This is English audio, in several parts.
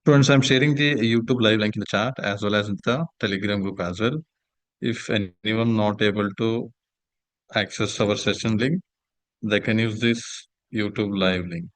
Friends, I'm sharing the YouTube live link in the chat as well as in the Telegram group as well. If anyone not able to access our session link, they can use this YouTube live link.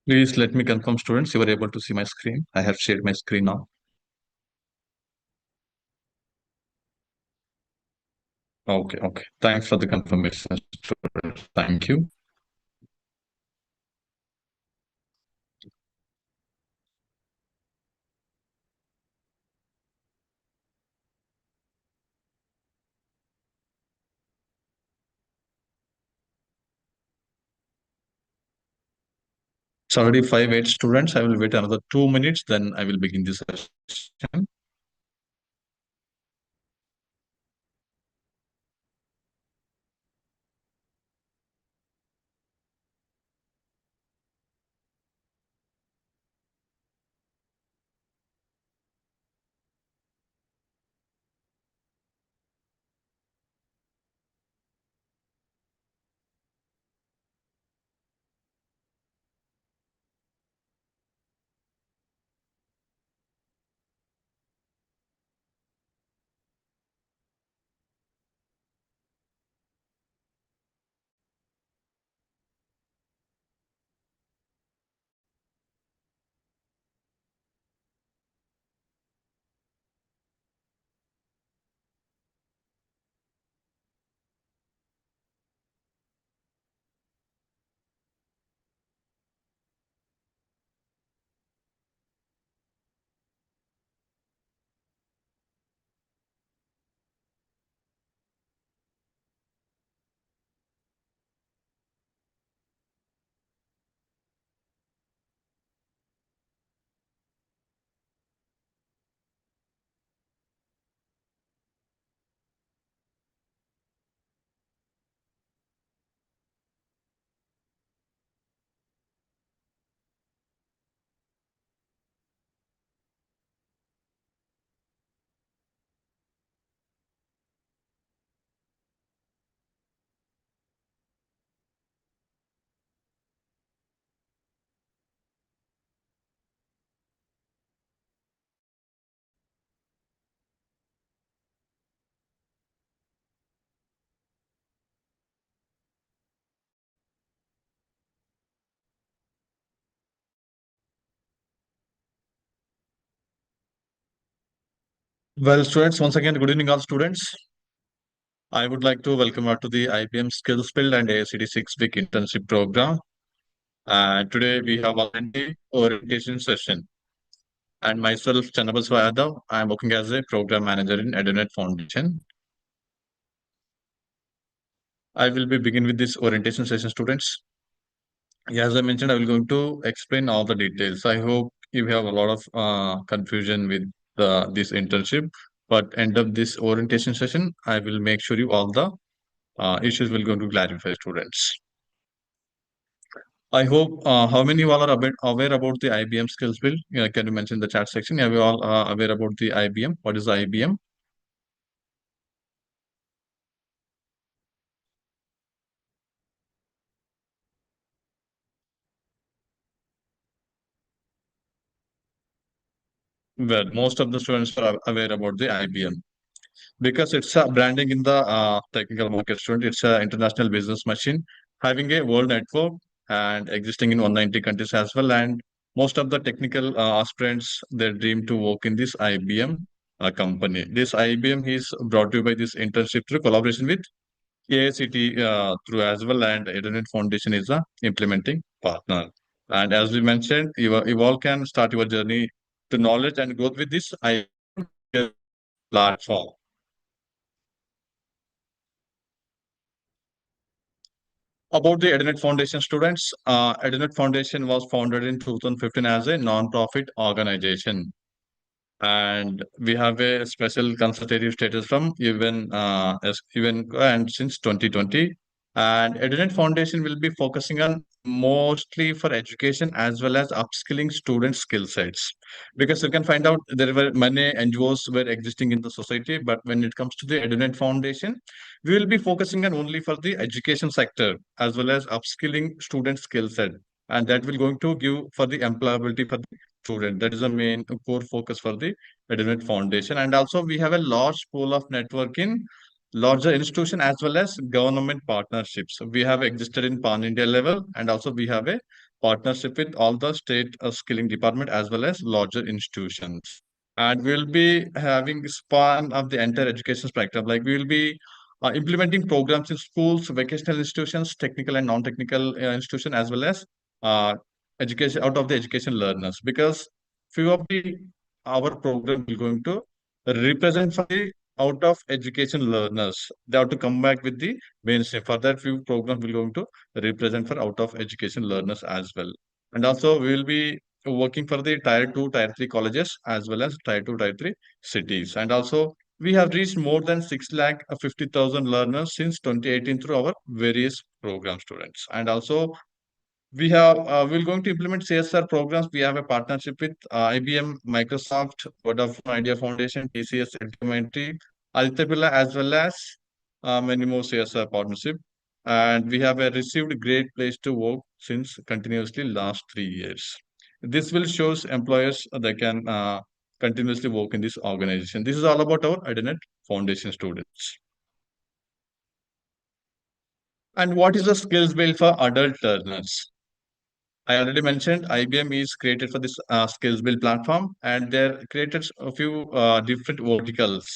Please let me confirm, students, you are able to see my screen. I have shared my screen now. Okay, okay. Thanks for the confirmation, students. Thank you. It's already 5:08 students. I will wait another 2 minutes, then I will begin this session. Well, students, once again, good evening, all students. I would like to welcome you to the IBM SkillsBuild and AICTE 6-week internship program. Today we have a orientation session. And myself, Chanabal Swayadav, I am working as a program manager in Edunet Foundation. I will be begin with this orientation session, students. As I mentioned, I will going to explain all the details. I hope you have a lot of confusion with this internship. But end of this orientation session, I will make sure you all the issues will going to clarify, students. I hope how many you all are aware about the IBM skills build? Can you mention in the chat section? Are you all aware about the IBM? What is the IBM? Well, most of the students are aware about the IBM because it's a branding in the technical market student. It's an international business machine having a world network and existing in 190 countries as well. And most of the technical aspirants, they dream to work in this IBM company. This IBM is brought to you by this internship through collaboration with AICTE through as well, and Edunet Foundation is a implementing partner. And as we mentioned, you all can start your journey to knowledge and growth with this IBM platform. About the Edunet Foundation students, Edunet Foundation was founded in 2015 as a non-profit organization, and we have a special consultative status from even and since 2020. And Edunet Foundation will be focusing on mostly for education as well as upskilling student skill sets, because you can find out there were many NGOs were existing in the society, but when it comes to the Edunet Foundation, we will be focusing on only for the education sector as well as upskilling student skill set, and that will going to give for the employability for the student. That is the main core focus for the Edunet Foundation. And also we have a large pool of network in larger institution as well as government partnerships. We have existed in pan India level, and also we have a partnership with all the state skilling department as well as larger institutions. And we'll be having span of the entire education spectrum. Like we will be implementing programs in schools, vocational institutions, technical and non-technical institution, as well as uh, education out of the education learners, because few of the our program will going to represent for the out of education learners. They have to come back with the mainstream. For that, few programs will going to represent for out of education learners as well. And also, we will be working for the tier 2, tier 3 colleges as well as tier 2, tier 3 cities. And also, we have reached more than 6 lakh 50,000 learners since 2018 through our various program students. And also, we're going to implement CSR programs. We have a partnership with IBM, Microsoft, Vodafone Idea Foundation, TCS, Elementary, Altavilla, as well as many more CSR partnership. And we have a received great place to work since continuously last 3 years. This will shows employers they can continuously work in this organization. This is all about our Edunet Foundation students. And what is the skills build for adult learners? I already mentioned IBM is created for this skills build platform, and they're created a few different verticals.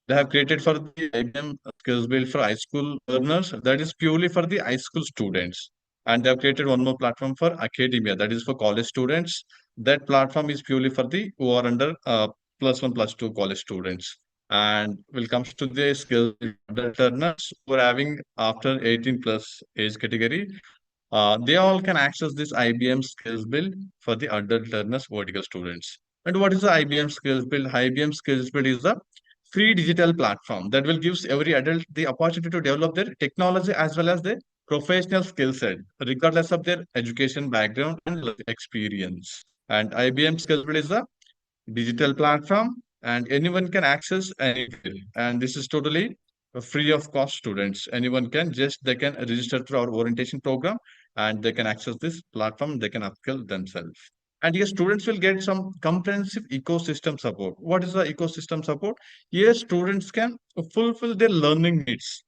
They have created for the IBM skills build for high school learners, that is purely for the high school students. And they have created one more platform for academia, that is for college students. That platform is purely for the who are under plus one, plus two college students. And when it comes to the skills adult learners who are having after 18 plus age category, they all can access this IBM Skills Build for the adult learners vertical students. And what is the IBM Skills Build? IBM Skills Build is a free digital platform that will gives every adult the opportunity to develop their technology as well as their professional skill set, regardless of their education background and life experience. And IBM Skills Build is a digital platform, and anyone can access anywhere. And this is totally free of cost students. Anyone can just they can register through our orientation program, and they can access this platform. They can upskill themselves. And here students will get some comprehensive ecosystem support. What is the ecosystem support? Here students can fulfill their learning needs,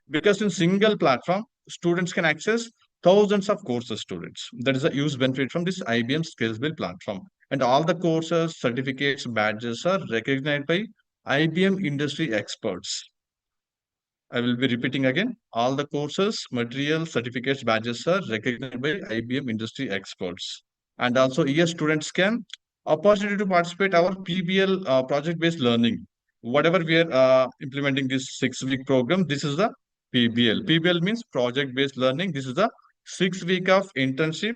because in single platform students can access thousands of courses. Students, that is a use benefit from this IBM skills build platform. And all the courses, certificates, badges are recognized by IBM industry experts. I will be repeating again. All the courses, materials, certificates, badges are recognized by IBM industry experts. And also, here students can opportunity to participate our PBL project-based learning. Whatever we are implementing this 6 week program, this is the PBL. PBL means project-based learning. This is the 6 week of internship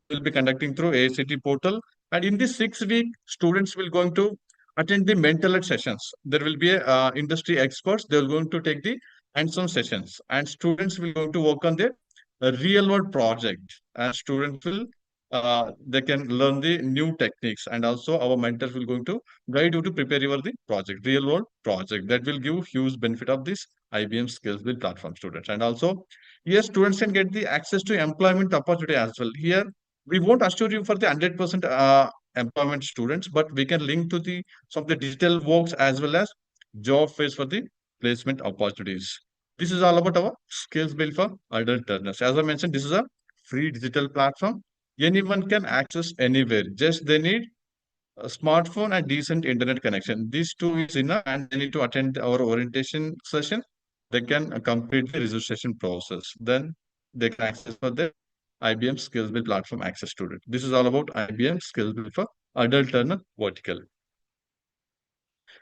we'll be conducting through AICTE portal. And in this 6 week, students will going to attend the mental ed sessions. There will be a, industry experts. They will going to take the hands-on sessions, and students will going to work on their real world project, and students will they can learn the new techniques, and also our mentors will going to guide you to prepare your the project, real world project, that will give huge benefit of this IBM skills build platform students. And also yes, students can get the access to employment opportunity as well. Here we won't assure you for the 100% employment students, but we can link to the some of the digital works as well as job fairs for the placement opportunities. This is all about our skills build for adult learners. As I mentioned, this is a free digital platform. Anyone can access anywhere. Just they need a smartphone and decent internet connection. These two is enough, and they need to attend our orientation session. They can complete the registration process. Then they can access for the IBM SkillsBuild platform access student. This is all about IBM SkillsBuild for adult learner vertical.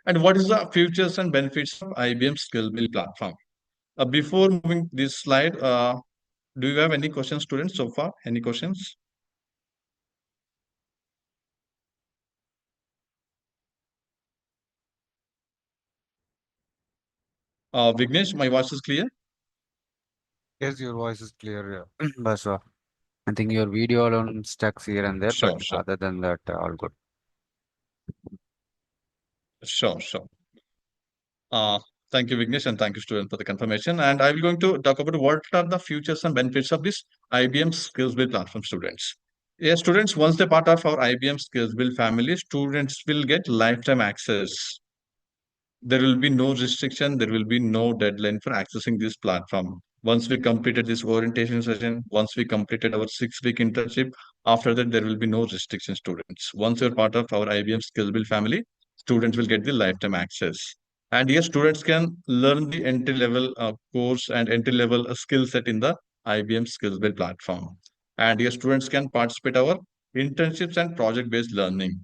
And what is the features and benefits of IBM SkillsBuild platform? Before moving this slide, do you have any questions, students, so far? Any questions? Vignesh, my voice is clear? Yes, your voice is clear, Baswa. I think your video alone stucks here and there, but Sure, sure, other than that, all good. sure. Uh, Thank you, Vignesh, and thank you, student, for the confirmation. And I will going to talk about what are the features and benefits of this IBM SkillsBuild platform, students. Yes, students, once they're part of our IBM SkillsBuild family, students will get lifetime access. There will be no restriction, there will be no deadline for accessing this platform. Once we completed this orientation session, once we completed our 6 week internship, after that, there will be no restriction, students. Once you're part of our IBM SkillsBuild family, students will get the lifetime access. And yes, students can learn the entry level course and entry level skill set in the IBM SkillsBuild platform. And yes, students can participate our internships and project based learning.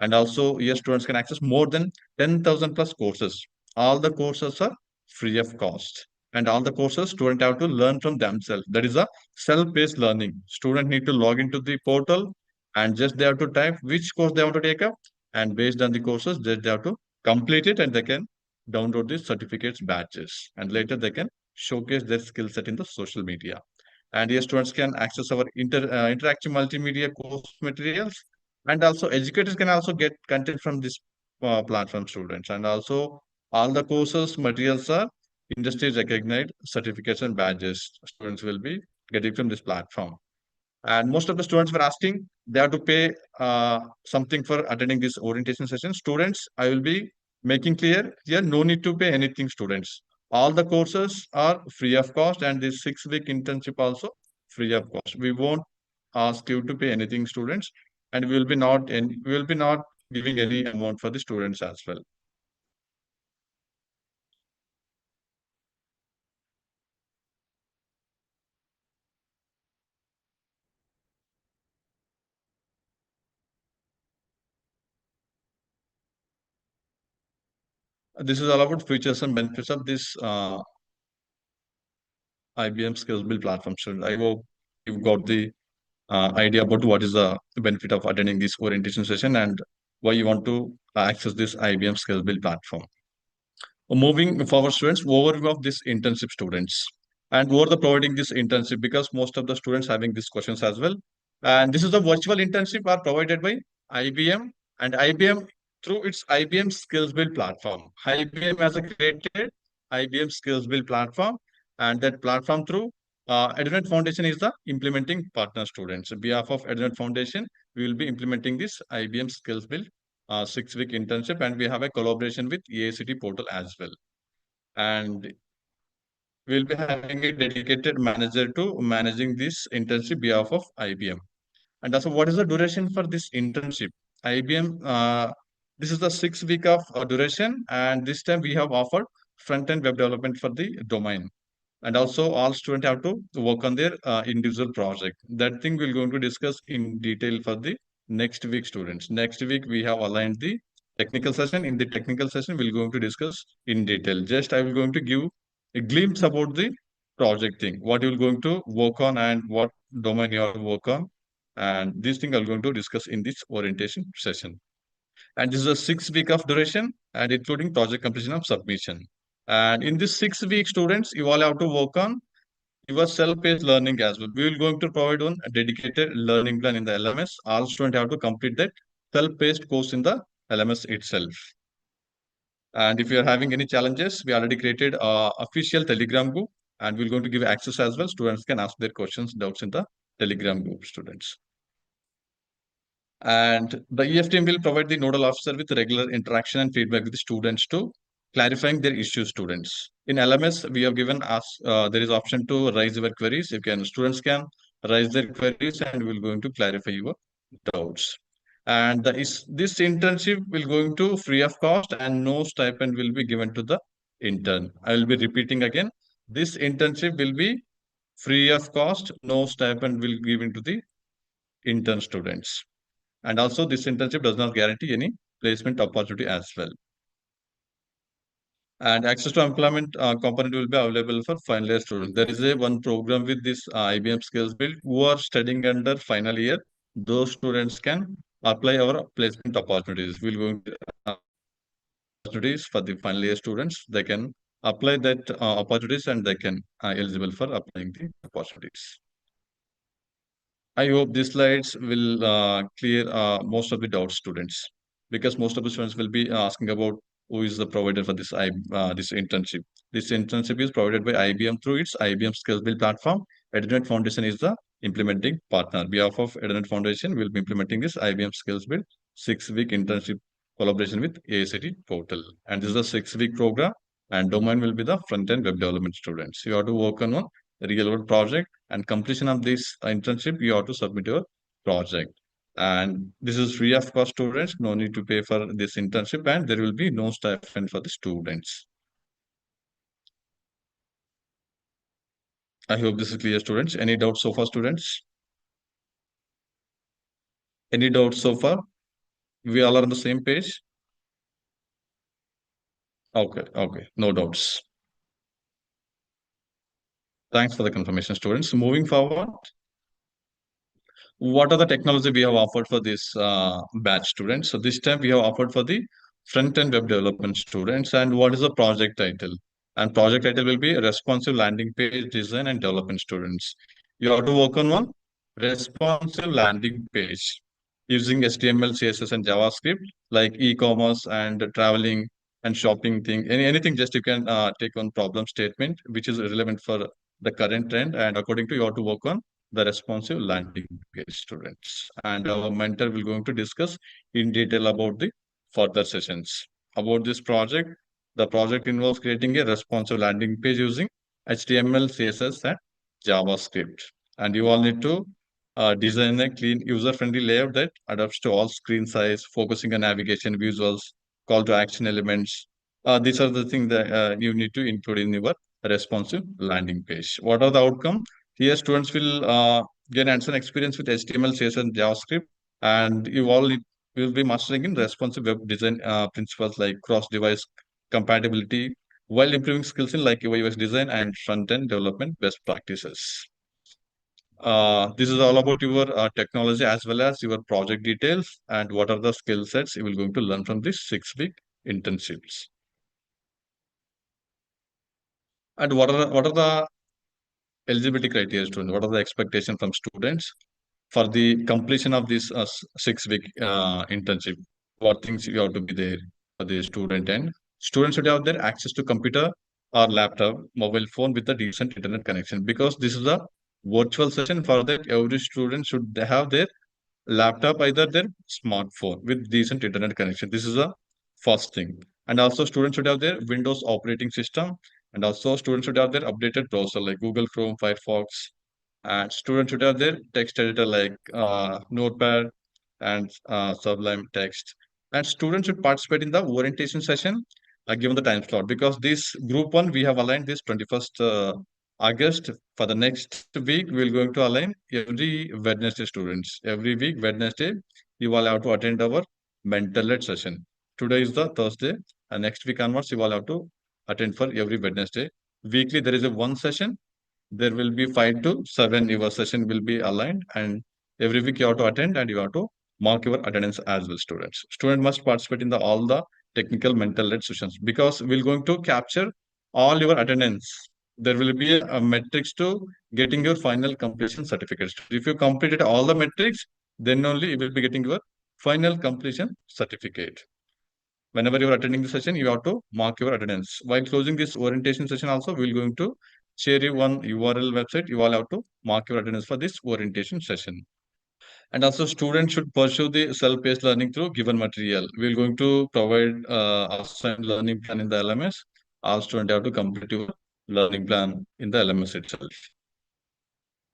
And also, yes, students can access more than 10,000 plus courses. All the courses are free of cost. And all the courses students have to learn from themselves. That is a self-paced learning. Student need to log into the portal and just they have to type which course they want to take up. And based on the courses, they have to complete it and they can download the certificates badges. And later they can showcase their skill set in the social media. And yes, students can access our interactive multimedia course materials, and also educators can also get content from this platform, students. And also all the courses materials are industry recognized certificates and badges students will be getting from this platform. And most of the students were asking they have to pay something for attending this orientation session. Students, I will be making clear here, no need to pay anything, students. All the courses are free of cost, and this 6 week internship also free of cost. We won't ask you to pay anything, students, and we will be not giving any amount for the students as well. This is all about features and benefits of this IBM SkillsBuild platform. Student, I hope you've got the idea about what is the benefit of attending this orientation session and why you want to access this IBM SkillsBuild platform. Moving forward, students, overview of this internship, students, and who are the providing this internship, because most of the students having these questions as well. And this is a virtual internship are provided by IBM, and IBM through its IBM SkillsBuild platform. IBM has a created IBM SkillsBuild platform, and that platform through Edunet Foundation is the implementing partner, students. On behalf of Edunet Foundation, we will be implementing this IBM SkillsBuild 6 week internship, and we have a collaboration with AICTE portal as well. And we'll be having a dedicated manager to managing this internship behalf of IBM. And also, what is the duration for this internship? IBM, this is the 6 week of duration, and this time we have offered front end web development for the domain. And also, all students have to work on their individual project. That thing we're going to discuss in detail for the next week, students. Next week, we have aligned the technical session. In the technical session, we're going to discuss in detail. Just I will going to give a glimpse about the project thing, what you're going to work on and what domain you have to work on. And this thing I'm going to discuss in this orientation session. And this is a 6 week of duration and including project completion of submission. And in this 6 week, students, you all have to work on your self-paced learning as well. We will going to provide one a dedicated learning plan in the LMS. All students have to complete that self-paced course in the LMS itself. And if you are having any challenges, we already created a official Telegram group, and we're going to give access as well. Students can ask their questions, doubts in the Telegram group, students. And the EF team will provide the nodal officer with regular interaction and feedback with the students to clarifying their issues. Students in LMS, we have given us there is option to raise your queries. You can students can raise their queries, and we're going to clarify your doubts. And this internship will going to free of cost, and no stipend will be given to the intern. I will be repeating again. This internship will be free of cost. No stipend will given to the intern students. And also, this internship does not guarantee any placement opportunity as well. And access to employment component will be available for final year students. There is a one program with this IBM SkillsBuild who are studying under final year. Those students can apply our placement opportunities. We'll going to opportunities for the final year students. They can apply that opportunities, and they can eligible for applying the opportunities. I hope these slides will clear most of the doubts, students, because most of the students will be asking about who is the provider for this internship. This internship is provided by IBM through its IBM SkillsBuild platform. Edunet Foundation is the implementing partner. On behalf of Edunet Foundation, we will be implementing this IBM SkillsBuild 6-week internship collaboration with AICTE portal. And this is a 6-week program, and domain will be the front-end web development students. You have to work on one real world project, and completion of this internship you have to submit your project. And this is free of cost, students, no need to pay for this internship, and there will be no stipend for the students. I hope this is clear, students. Any doubts so far, students? Any doubts so far? We all are on the same page. Okay, no doubts. Thanks for the confirmation, students. Moving forward, what are the technology we have offered for this batch, students? So this time we have offered for the front-end web development students. And what is the project title? And project title will be responsive landing page design and development students. You have to work on one responsive landing page using HTML, CSS, and JavaScript, like e-commerce and traveling and shopping thing. Anything, just you can take on problem statement which is relevant for the current trend, and according to you have to work on the responsive landing page, students. And our mentor will going to discuss in detail about the further sessions about this project. The project involves creating a responsive landing page using HTML, CSS, and JavaScript. And you all need to design a clean, user-friendly layout that adapts to all screen size, focusing on navigation, visuals, call to action elements. These are the things that you need to include in your responsive landing page. What are the outcome? Here, students will gain hands-on experience with HTML, CSS, and JavaScript, and you all will be mastering in responsive web design principles like cross-device compatibility, while improving skills in like UI UX design and front-end development best practices. This is all about your technology as well as your project details and what are the skill sets you will going to learn from this 6-week internships. And what are the eligibility criteria, students? What are the expectation from students for the completion of this 6-week internship? What things you have to be there for the student, and students should have their access to computer or laptop, mobile phone with a decent internet connection, because this is a virtual session. For that, every student should have their laptop, either their smartphone with decent internet connection. This is the first thing. And also students should have their Windows operating system, and also students should have their updated browser like Google Chrome, Firefox, and students should have their text editor like Notepad and Sublime Text. And students should participate in the orientation session given the time slot, because this group one we have aligned this 21st August. For the next week, we're going to align every Wednesday, students. Every week, Wednesday, you all have to attend our mental led session. Today is the Thursday, and next week onwards, you all have to attend for every Wednesday. Weekly, there is a one session. There will be 5 to 7. Your session will be aligned, and every week you have to attend, and you have to mark your attendance as well, students. Student must participate in all the technical mental led sessions, because we're going to capture all your attendance. There will be a metrics to getting your final completion certificates. If you completed all the metrics, then only you will be getting your final completion certificate. Whenever you are attending the session, you have to mark your attendance. While closing this orientation session also, we're going to share you one URL website. You all have to mark your attendance for this orientation session. And also students should pursue the self-paced learning through given material. We're going to provide assigned learning plan in the LMS. All students have to complete your learning plan in the LMS itself.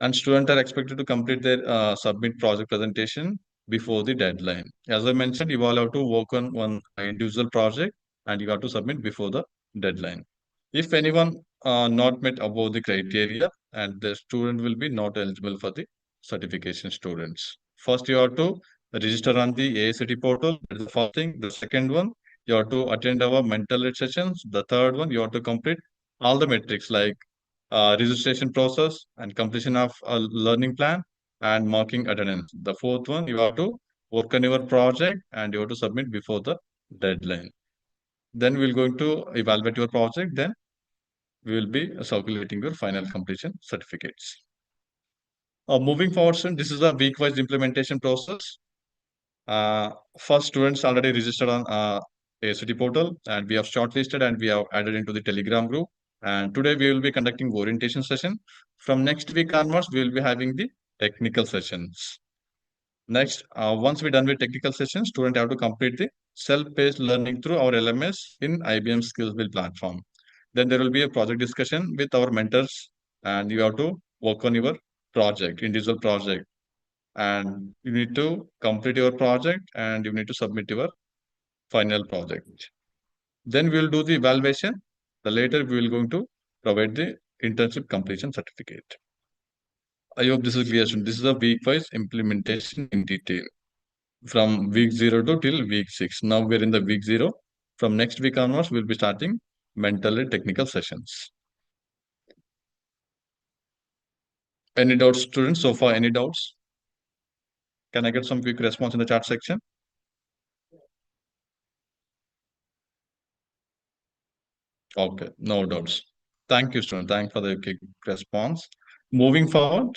And students are expected to complete their submit project presentation before the deadline. As I mentioned, you all have to work on one individual project and you have to submit before the deadline. If anyone not met above the criteria, and the student will be not eligible for the certification students. First, you have to register on the AICTE portal. That's the first thing. The second one, you have to attend our mental health sessions. The third one, you have to complete all the metrics like registration process and completion of a learning plan and marking attendance. The fourth one, you have to work on your project and you have to submit before the deadline. Then we're going to evaluate your project. Then we will be circulating your final completion certificates. Moving forward, soon, this is a week-wise implementation process. Uh, First, students already registered on AICTE portal, and we have shortlisted and we have added into the Telegram group. And today we will be conducting orientation session. From next week onwards, we will be having the technical sessions. Next, once we're done with technical sessions, students have to complete the self-paced learning through our LMS in IBM SkillsBuild platform. Then there will be a project discussion with our mentors, and you have to work on your project, individual project, and you need to complete your project and you need to submit your final project. Then we will do the evaluation. The later we will going to provide the internship completion certificate. I hope this is clear. This is a week-wise implementation in detail from week 0 to till week 6. Now we're in the week 0. From next week onwards, we'll be starting mental and technical sessions. Any doubts, students? So far, any doubts? Can I get some quick response in the chat section? Okay, no doubts. Thank you, student. Thanks for the quick response. Moving forward,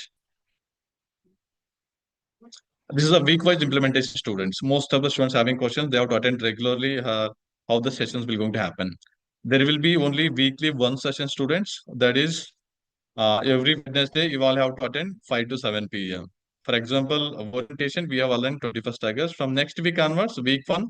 this is a week-wise implementation, students. Most of the students having questions, they have to attend regularly how the sessions will going to happen. There will be only weekly one session, students. That is every Wednesday, you all have to attend 5 to 7 p.m. For example, orientation, we have aligned 21st August. From next week onwards, week 1,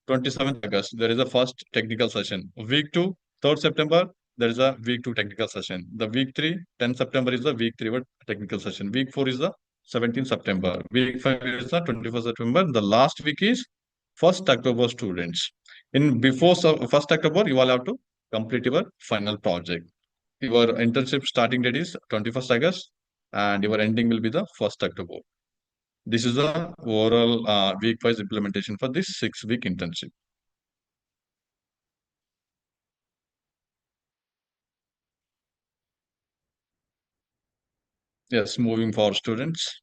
27th August, there is a first technical session. Week 2, 3rd September, there is a week 2 technical session. The week 3, 10th September is the week 3 technical session. Week 4 is the 17th September. Week 5 is the 21st September. The last week is 1st October, students. In before 1st October, you all have to complete your final project. Your internship starting date is 21st August and your ending will be the 1st October. This is the overall week-wise implementation for this 6-week internship. Yes, moving forward, students.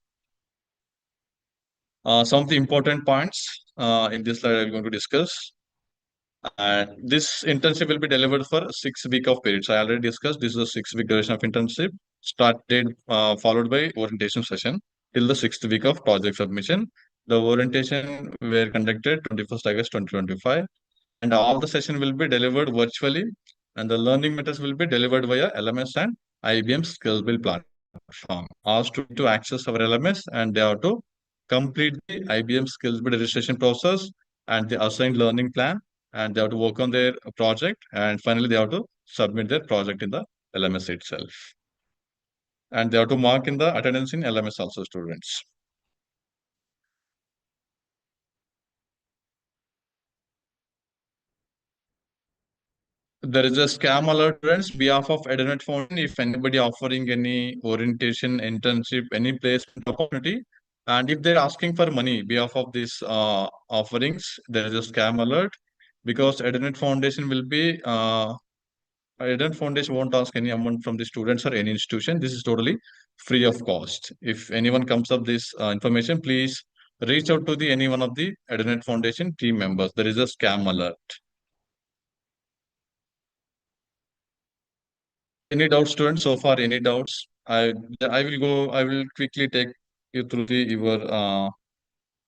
Some of the important points in this slide I'm going to discuss. And this internship will be delivered for 6 week of periods. I already discussed this is a 6-week duration of internship, started followed by orientation session till the 6th week of project submission. The orientation were conducted 21st August 2025, and all the session will be delivered virtually, and the learning methods will be delivered via LMS and IBM SkillsBuild platform. Asked to access our LMS, and they have to complete the IBM SkillsBuild registration process and the assigned learning plan, and they have to work on their project, and finally they have to submit their project in the LMS itself. And they have to mark in the attendance in LMS also, students. There is a scam alert, friends, behalf of Edunet Foundation. If anybody offering any orientation, internship, any placement opportunity, and if they're asking for money behalf of these offerings, there is a scam alert because Edunet Foundation will be Edunet Foundation won't ask any amount from the students or any institution. This is totally free of cost. If anyone comes up this information, please reach out to the any one of the Edunet Foundation team members. There is a scam alert. Any doubts, students? So far, any doubts? I will go. I will quickly take you through the your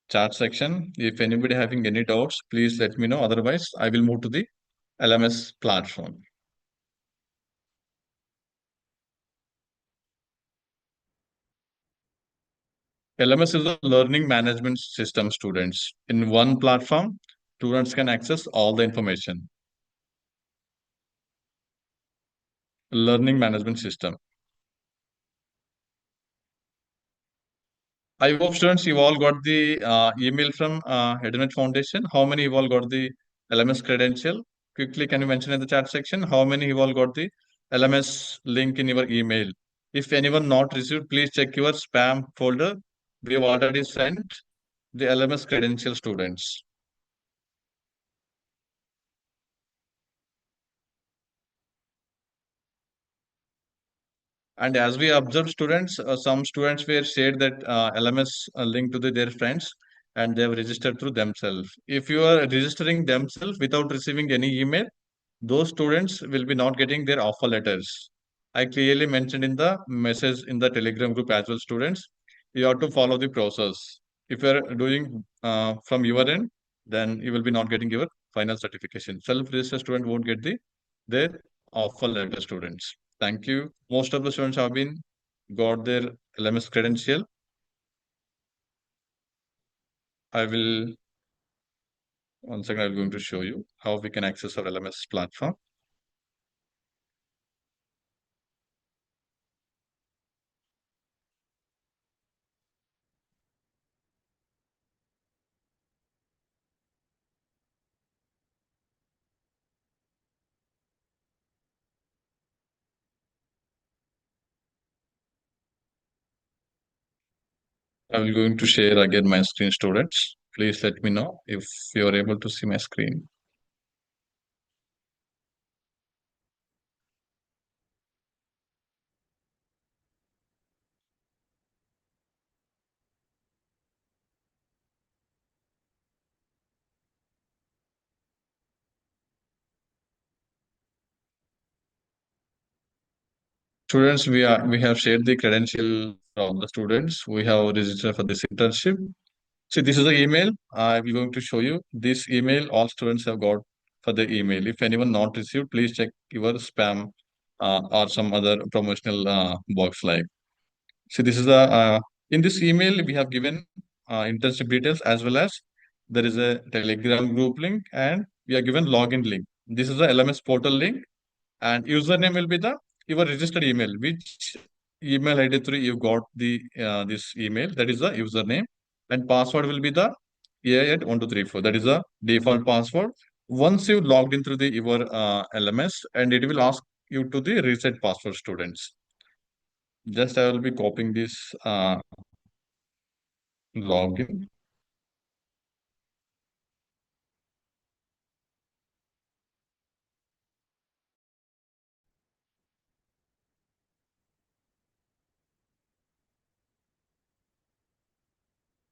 chat section. If anybody having any doubts, please let me know. Otherwise, I will move to the LMS platform. LMS is a learning management system, students. In one platform, students can access all the information. Learning management system. I hope students you all got the email from Edunet Foundation. How many you all got the LMS credential? Quickly, can you mention in the chat section how many you all got the LMS link in your email? If anyone not received, please check your spam folder. We have already sent the LMS credential, students. And as we observed, students, some students were shared that LMS link to their friends, and they have registered through themselves. If you are registering themselves without receiving any email, those students will be not getting their offer letters. I clearly mentioned in the message in the Telegram group as well, students. You have to follow the process. If you are doing from your end, then you will be not getting your final certification. Self-registered student won't get their offer letter, students. Thank you. Most of the students have been got their LMS credential. I will once again I'm going to show you how we can access our LMS platform. I will going to share again my screen, students. Please let me know if you are able to see my screen. Students, we have shared the credential of the students. We have registered for this internship. See, this is the email. I will going to show you this email. All students have got for the email. If anyone not received, please check your spam or some other promotional box like. See, this is the in this email we have given internship details as well as there is a Telegram group link and we are given login link. This is the LMS portal link and username will be the your registered email. Which email ID through you got the this email, that is the username, and password will be the AI at 1234. That is the default password. Once you logged in through the your LMS, and it will ask you to the reset password, students. Just I will be copying this login.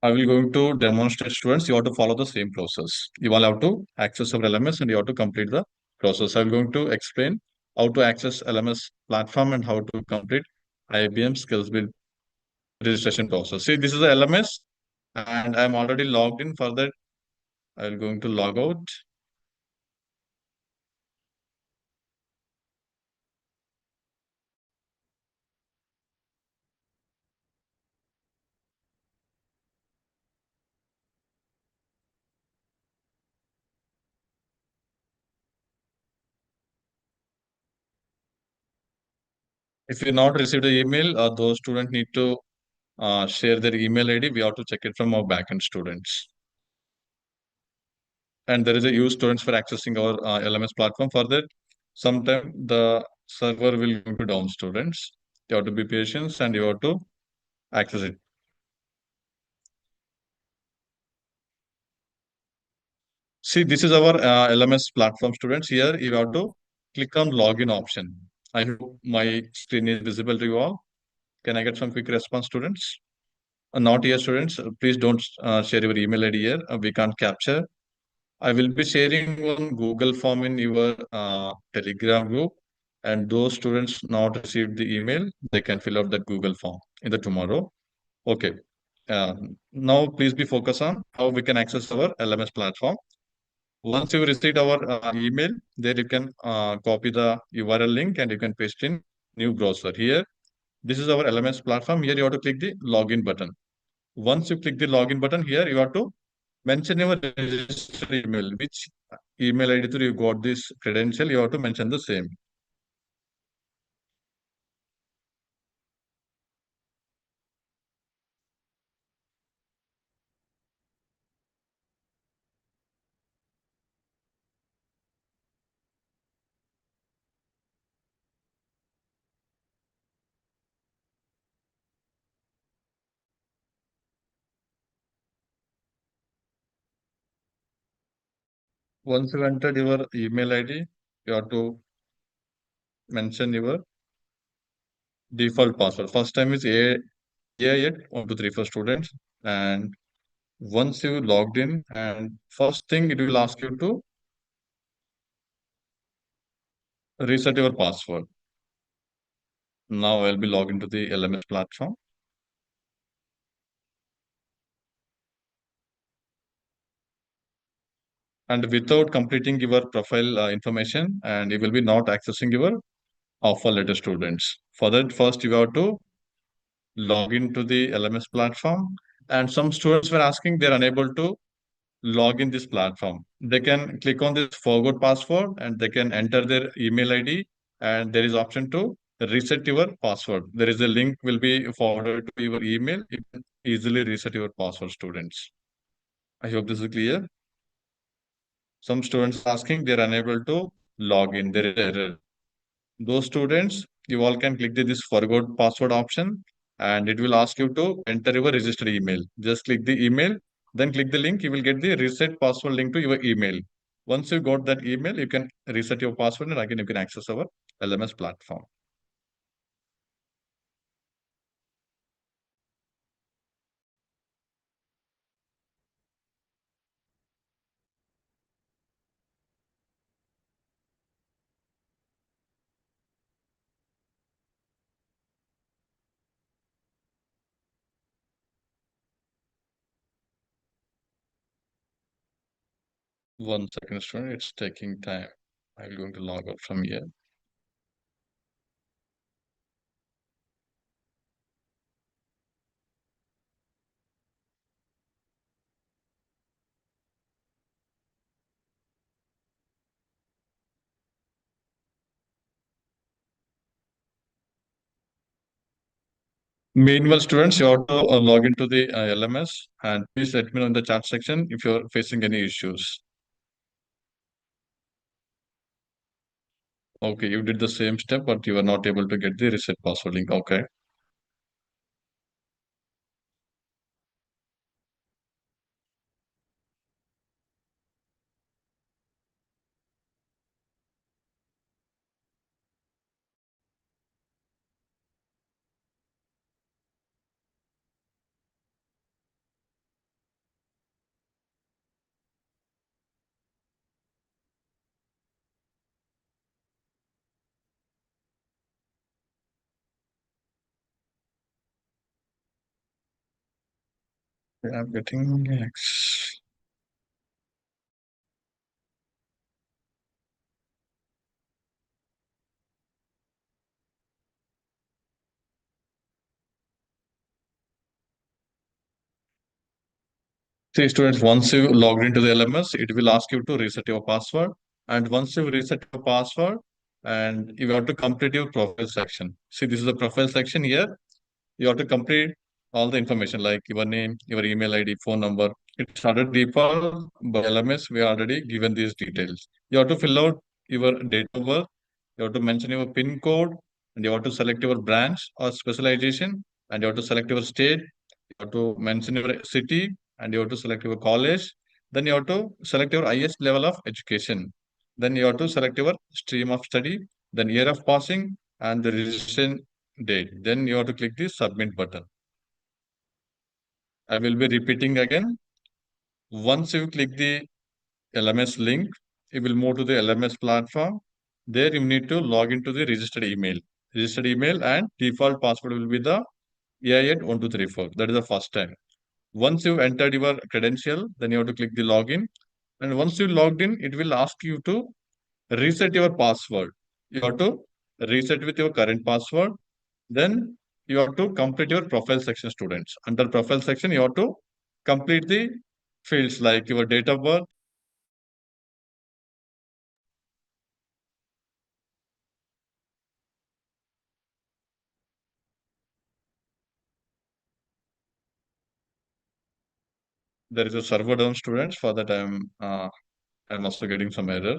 I will going to demonstrate, students. You have to follow the same process. You all have to access our LMS and you have to complete the process. I'm going to explain how to access LMS platform and how to complete IBM SkillsBuild registration process. See, this is the LMS and I'm already logged in. For that, I'm going to log out. If you not received the email, those students need to share their email ID. We have to check it from our backend students. And there is a use students for accessing our LMS platform. For that, sometime the server will go to down, students. You have to be patient and you have to access it. See, this is our LMS platform, students. Here you have to click on login option. I hope my screen is visible to you all. Can I get some quick response, students? Not here, students. Please don't share your email ID here. We can't capture. I will be sharing one Google form in your Telegram group, and those students not received the email, they can fill out that Google form in the tomorrow. Okay. Now, please be focused on how we can access our LMS platform. Once you received our email, there you can copy the URL link and you can paste in new browser. Here, this is our LMS platform. Here you have to click the login button. Once you click the login button here, you have to mention your registered email. Which email ID through you got this credential, you have to mention the same. Once you entered your email ID, you have to mention your default password. First time is A8 1 2 3 for students. And once you logged in, and first thing it will ask you to reset your password. Now I'll be logged into the LMS platform. And without completing your profile information, and you will be not accessing your offer letter students. For that, first you have to log into the LMS platform. And some students were asking they're unable to log in this platform. They can click on this forgot password and they can enter their email ID, and there is option to reset your password. There is a link will be forwarded to your email. You can easily reset your password, students. I hope this is clear. Some students asking they're unable to log in. There is error. Those students, you all can click this forgot password option, and it will ask you to enter your registered email. Just click the email, then click the link. You will get the reset password link to your email. Once you got that email, you can reset your password and again you can access our LMS platform. One second, student. It's taking time. I'm going to log out from here. Meanwhile, students, you have to log into the LMS, and please let me know in the chat section if you're facing any issues. Okay, you did the same step, but you are not able to get the reset password link. Okay. I'm getting X. See, students, once you logged into the LMS, it will ask you to reset your password. And once you reset your password, and you have to complete your profile section. See, this is the profile section here. You have to complete all the information like your name, your email ID, phone number. It's already default by LMS. We already given these details. You have to fill out your date of birth. You have to mention your PIN code, and you have to select your branch or specialization, and you have to select your state. You have to mention your city, and you have to select your college. Then you have to select your highest level of education. Then you have to select your stream of study, then year of passing, and the registration date. Then you have to click the submit button. I will be repeating again. Once you click the LMS link, you will move to the LMS platform. There you need to log into the registered email. Registered email and default password will be the AI@1234. That is the first time. Once you entered your credential, then you have to click the login. And once you logged in, it will ask you to reset your password. You have to reset with your current password. Then you have to complete your profile section, students. Under profile section, you have to complete the fields like your date of birth. There is a server down, students. For that, I'm also getting some error.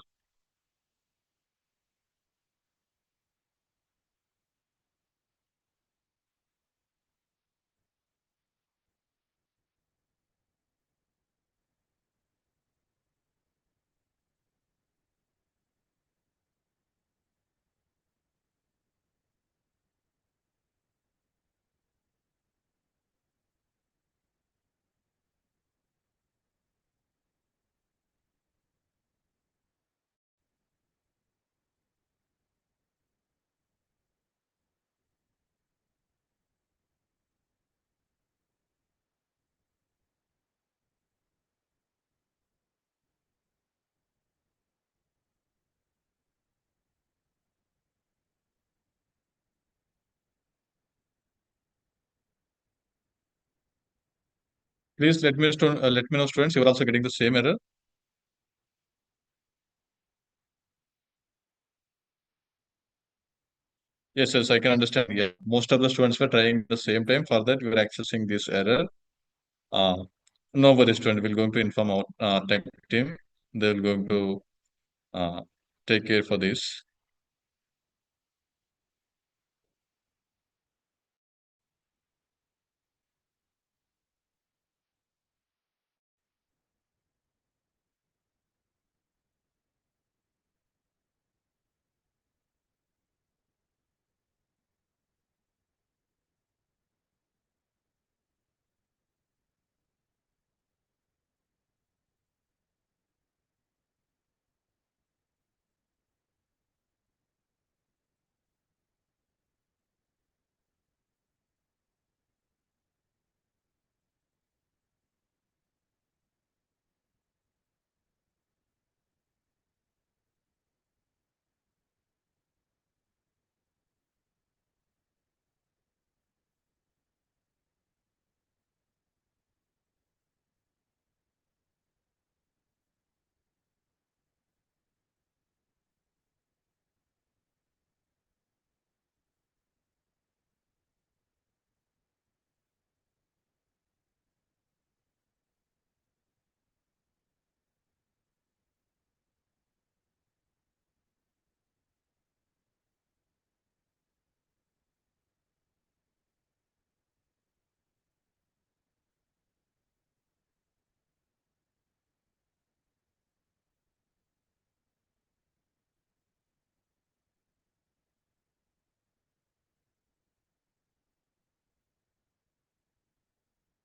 Please let me know, students. You are also getting the same error. Yes, yes, I can understand. Yeah, most of the students were trying at the same time. For that, we were accessing this error. Uh, no worries, student. We're going to inform our tech team. They're going to uh, take care for this.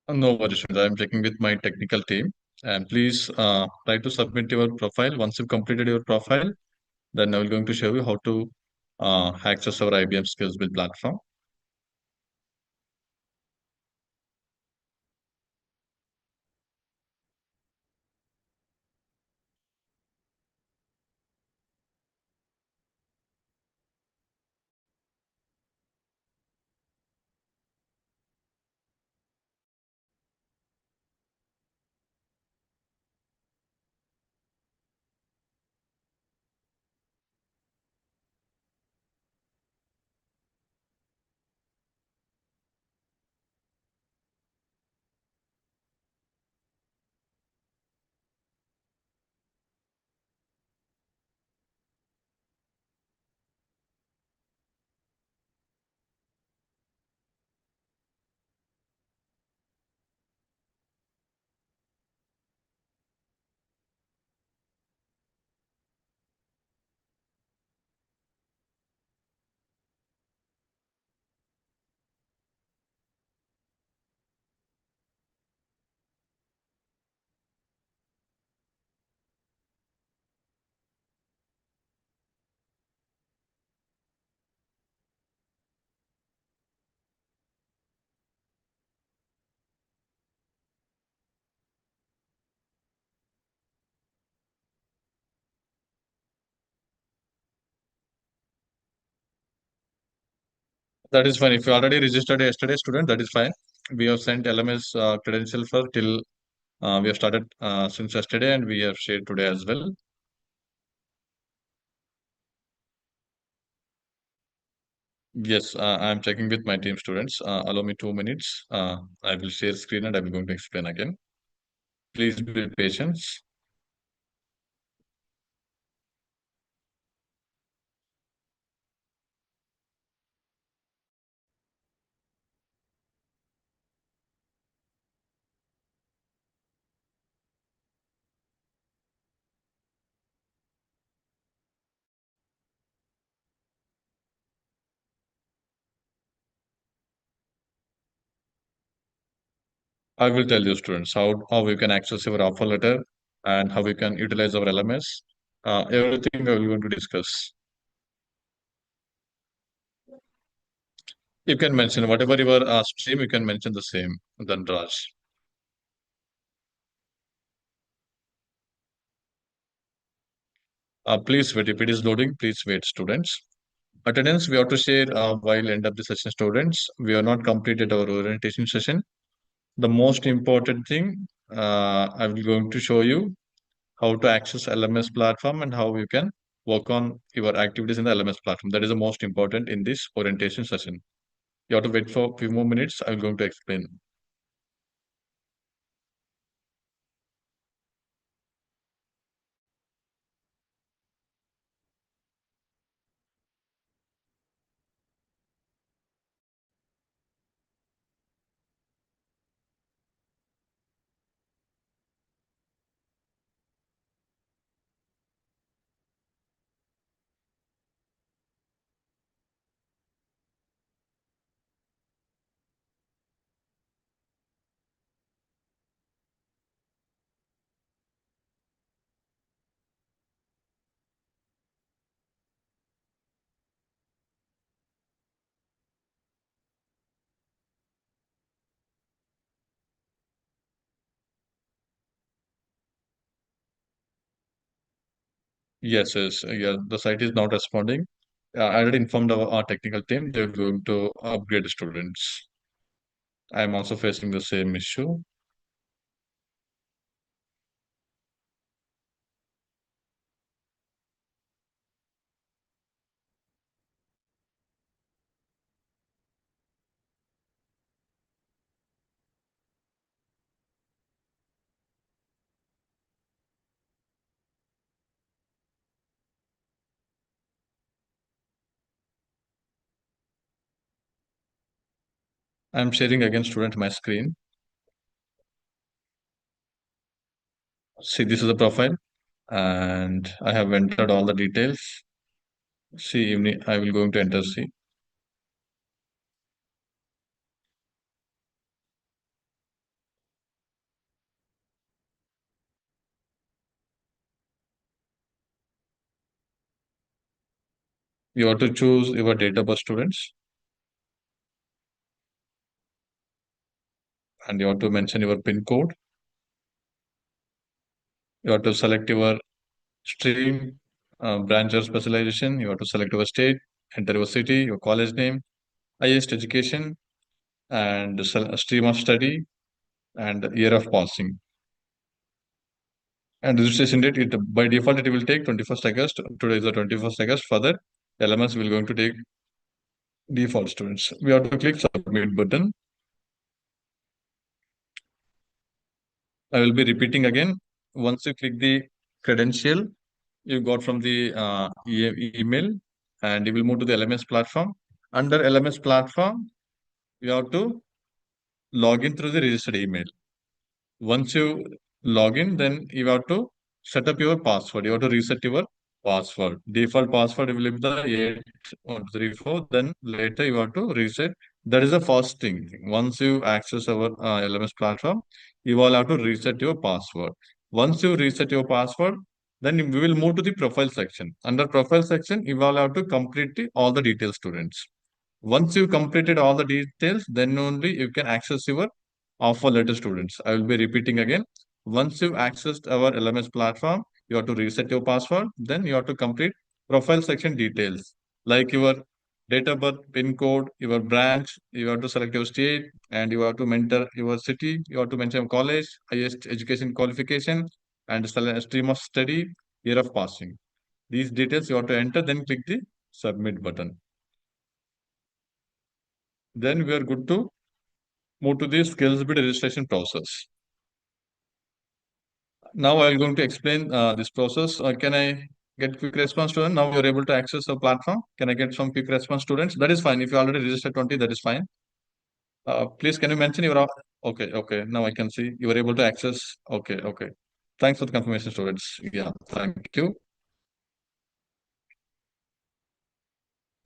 No worries, students. I'm checking with my technical team. And please try to submit your profile. Once you've completed your profile, then I will going to show you how to access our IBM SkillsBuild platform. That is fine. If you already registered yesterday, student, that is fine. We have sent LMS credential for till we have started since yesterday, and we have shared today as well. Yes, I am checking with my team students. Allow me 2 minutes. I will share screen and I will going to explain again. Please be patient. I will tell you, students, how you can access your offer letter and how you can utilize our LMS. Everything I will going to discuss. You can mention whatever your stream, you can mention the same, then Raj. Please wait. If it is loading, please wait, students. Attendance, we have to share while end of the session, students. We have not completed our orientation session. The most important thing, I will going to show you how to access LMS platform and how you can work on your activities in the LMS platform. That is the most important in this orientation session. You have to wait for a few more minutes. I'm going to explain. Yes, yes, yeah. The site is not responding. I already informed our technical team. They're going to upgrade the students. I'm also facing the same issue. I'm sharing again, student, my screen. See, this is the profile, and I have entered all the details. See, evening, I will going to enter. See, you have to choose your date of birth, students, and you have to mention your PIN code. You have to select your stream, branch or specialization. You have to select your state, enter your city, your college name, highest education, and stream of study, and year of passing. And registration date, by default, it will take 21st August. Today is the 21st August. Further, LMS will going to take default students. We have to click submit button. I will be repeating again. Once you click the credential you got from the email, and you will move to the LMS platform. Under LMS platform, you have to log in through the registered email. Once you log in, then you have to set up your password. You have to reset your password. Default password will be the 8134. Then later you have to reset. That is the first thing. Once you access our LMS platform, you will have to reset your password. Once you reset your password, then we will move to the profile section. Under profile section, you will have to complete all the details, students. Once you completed all the details, then only you can access your offer letter, students. I will be repeating again. Once you accessed our LMS platform, you have to reset your password. Then you have to complete profile section details like your date of birth, PIN code, your branch, you have to select your state, and you have to enter your city, you have to mention college, highest education qualification, and stream of study, year of passing. These details you have to enter, then click the submit button. Then we are good to move to the SkillsBuild registration process. Now I'm going to explain this process. Can I get quick response student? Now you're able to access the platform. Can I get some quick response students? That is fine. If you already registered 20, that is fine. Please, can you mention your... Okay, okay. Now I can see you were able to access. Okay, okay. Thanks for the confirmation, students. Yeah, thank you.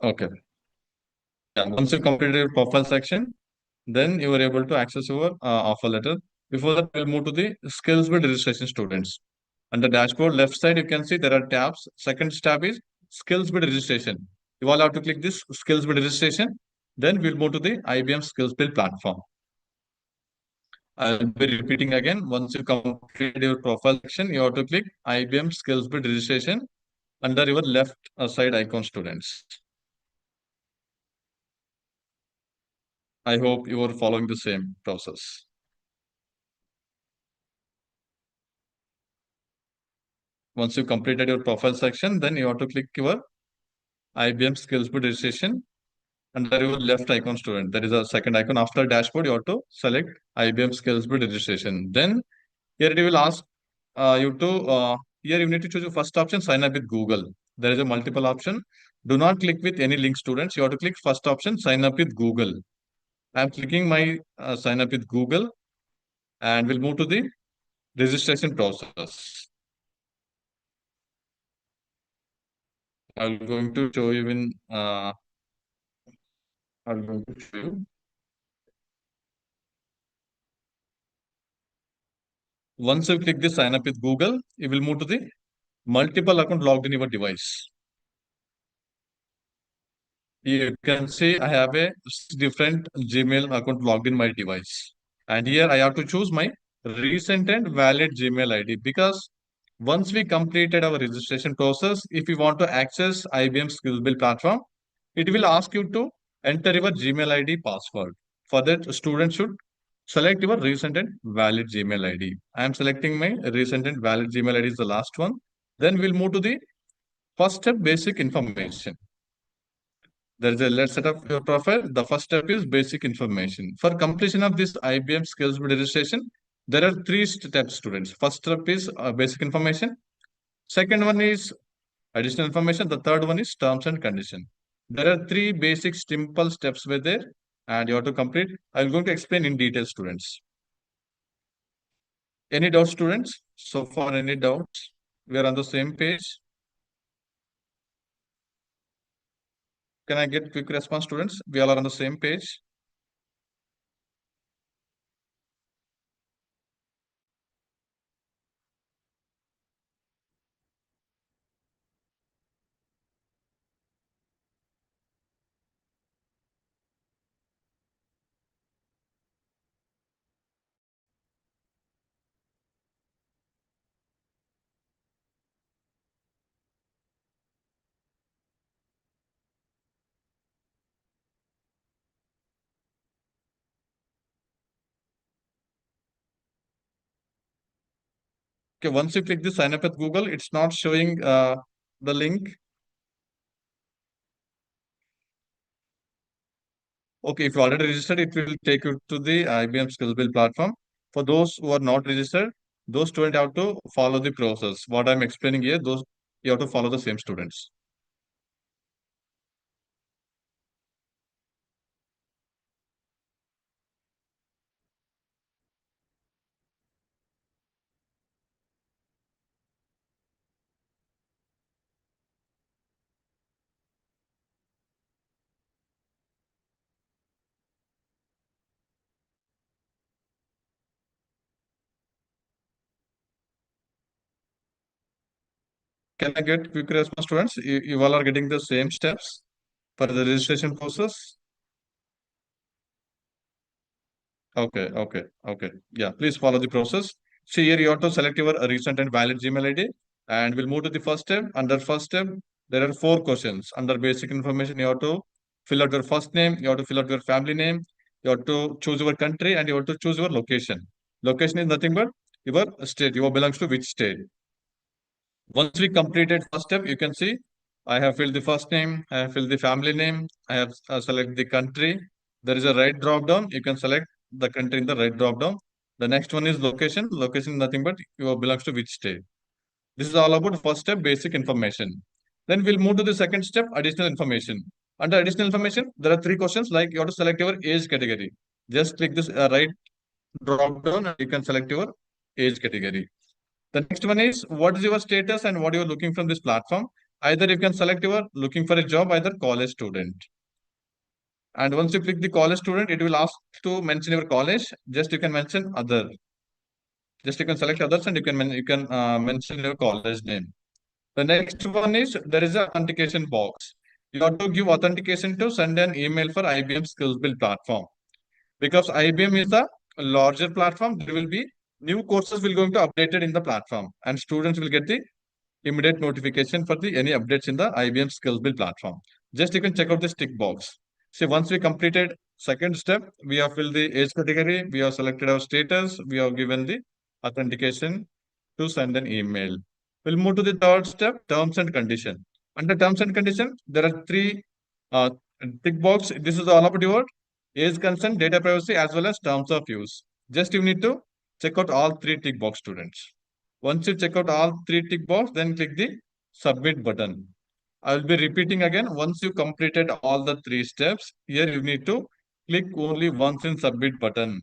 Okay. Yeah, once you completed your profile section, then you were able to access your offer letter. Before that, we'll move to the skills build registration students. On the dashboard left side, you can see there are tabs. Second tab is skills build registration. You all have to click this skills build registration. Then we'll move to the IBM skills build platform. I'll be repeating again. Once you complete your profile section, you have to click IBM skills build registration under your left side icon students. I hope you are following the same process. Once you completed your profile section, then you have to click your IBM SkillsBuild registration under your left icon student. That is a second icon. After dashboard, you have to select IBM SkillsBuild registration. Then here it will ask here you need to choose your first option, sign up with Google. There is a multiple option. Do not click with any link students. You have to click first option, sign up with Google. I am clicking my sign up with Google and we'll move to the registration process. I'm going to show you in I'm going to show you. Once you click the sign up with Google, you will move to the multiple account logged in your device. You can see I have a different Gmail account logged in my device. And here I have to choose my recent and valid Gmail ID because once we completed our registration process, if you want to access IBM SkillsBuild platform, it will ask you to enter your Gmail ID password. For that, student should select your recent and valid Gmail ID. I am selecting my recent and valid Gmail ID is the last one. Then we'll move to the first step, basic information. There is a let's set up your profile. The first step is basic information. For completion of this IBM skills registration, there are three steps, students. First step is basic information. Second one is additional information. The third one is terms and condition. There are three basic simple steps were there, and you have to complete. I'm going to explain in detail, students. Any doubts, students? So far, any doubts? We are on the same page. Can I get quick response, students? We all are on the same page. Okay, once you click the sign up at Google, it's not showing the link. Okay, if you already registered, it will take you to the IBM SkillsBuild platform. For those who are not registered, those students have to follow the process. What I'm explaining here, those you have to follow the same students. Can I get quick response, students? You all are getting the same steps for the registration process? Okay, okay, okay. Yeah, please follow the process. See here, you have to select your recent and valid Gmail ID, and we'll move to the first step. Under first step, there are four questions. Under basic information, you have to fill out your first name, you have to fill out your family name, you have to choose your country, and you have to choose your location. Location is nothing but your state. You belongs to which state. Once we completed first step, you can see I have filled the first name, I have filled the family name, I have select the country. There is a right drop down. You can select the country in the right drop down. The next one is location. Location is nothing but you belongs to which state. This is all about first step, basic information. Then we'll move to the second step, additional information. Under additional information, there are three questions like you have to select your age category. Just click this right drop down and you can select your age category. The next one is what is your status and what you are looking from this platform. Either you can select your looking for a job, either college student. And once you click the college student, it will ask to mention your college. Just you can mention other. Just you can select others and you can mention your college name. The next one is there is a authentication box. You have to give authentication to send an email for IBM SkillsBuild platform. Because IBM is the larger platform, there will be new courses will going to updated in the platform and students will get the immediate notification for the any updates in the IBM SkillsBuild platform. Just you can check out this tick box. See, once we completed second step, we have filled the age category, we have selected our status, we have given the authentication to send an email. We'll move to the third step, terms and condition. Under terms and condition, there are three uh, tick box. This is all about your age consent, data privacy, as well as terms of use. Just you need to check out all three tick box, students. Once you check out all three tick box, then click the submit button. I will be repeating again. Once you completed all the three steps, here you need to click only once in submit button.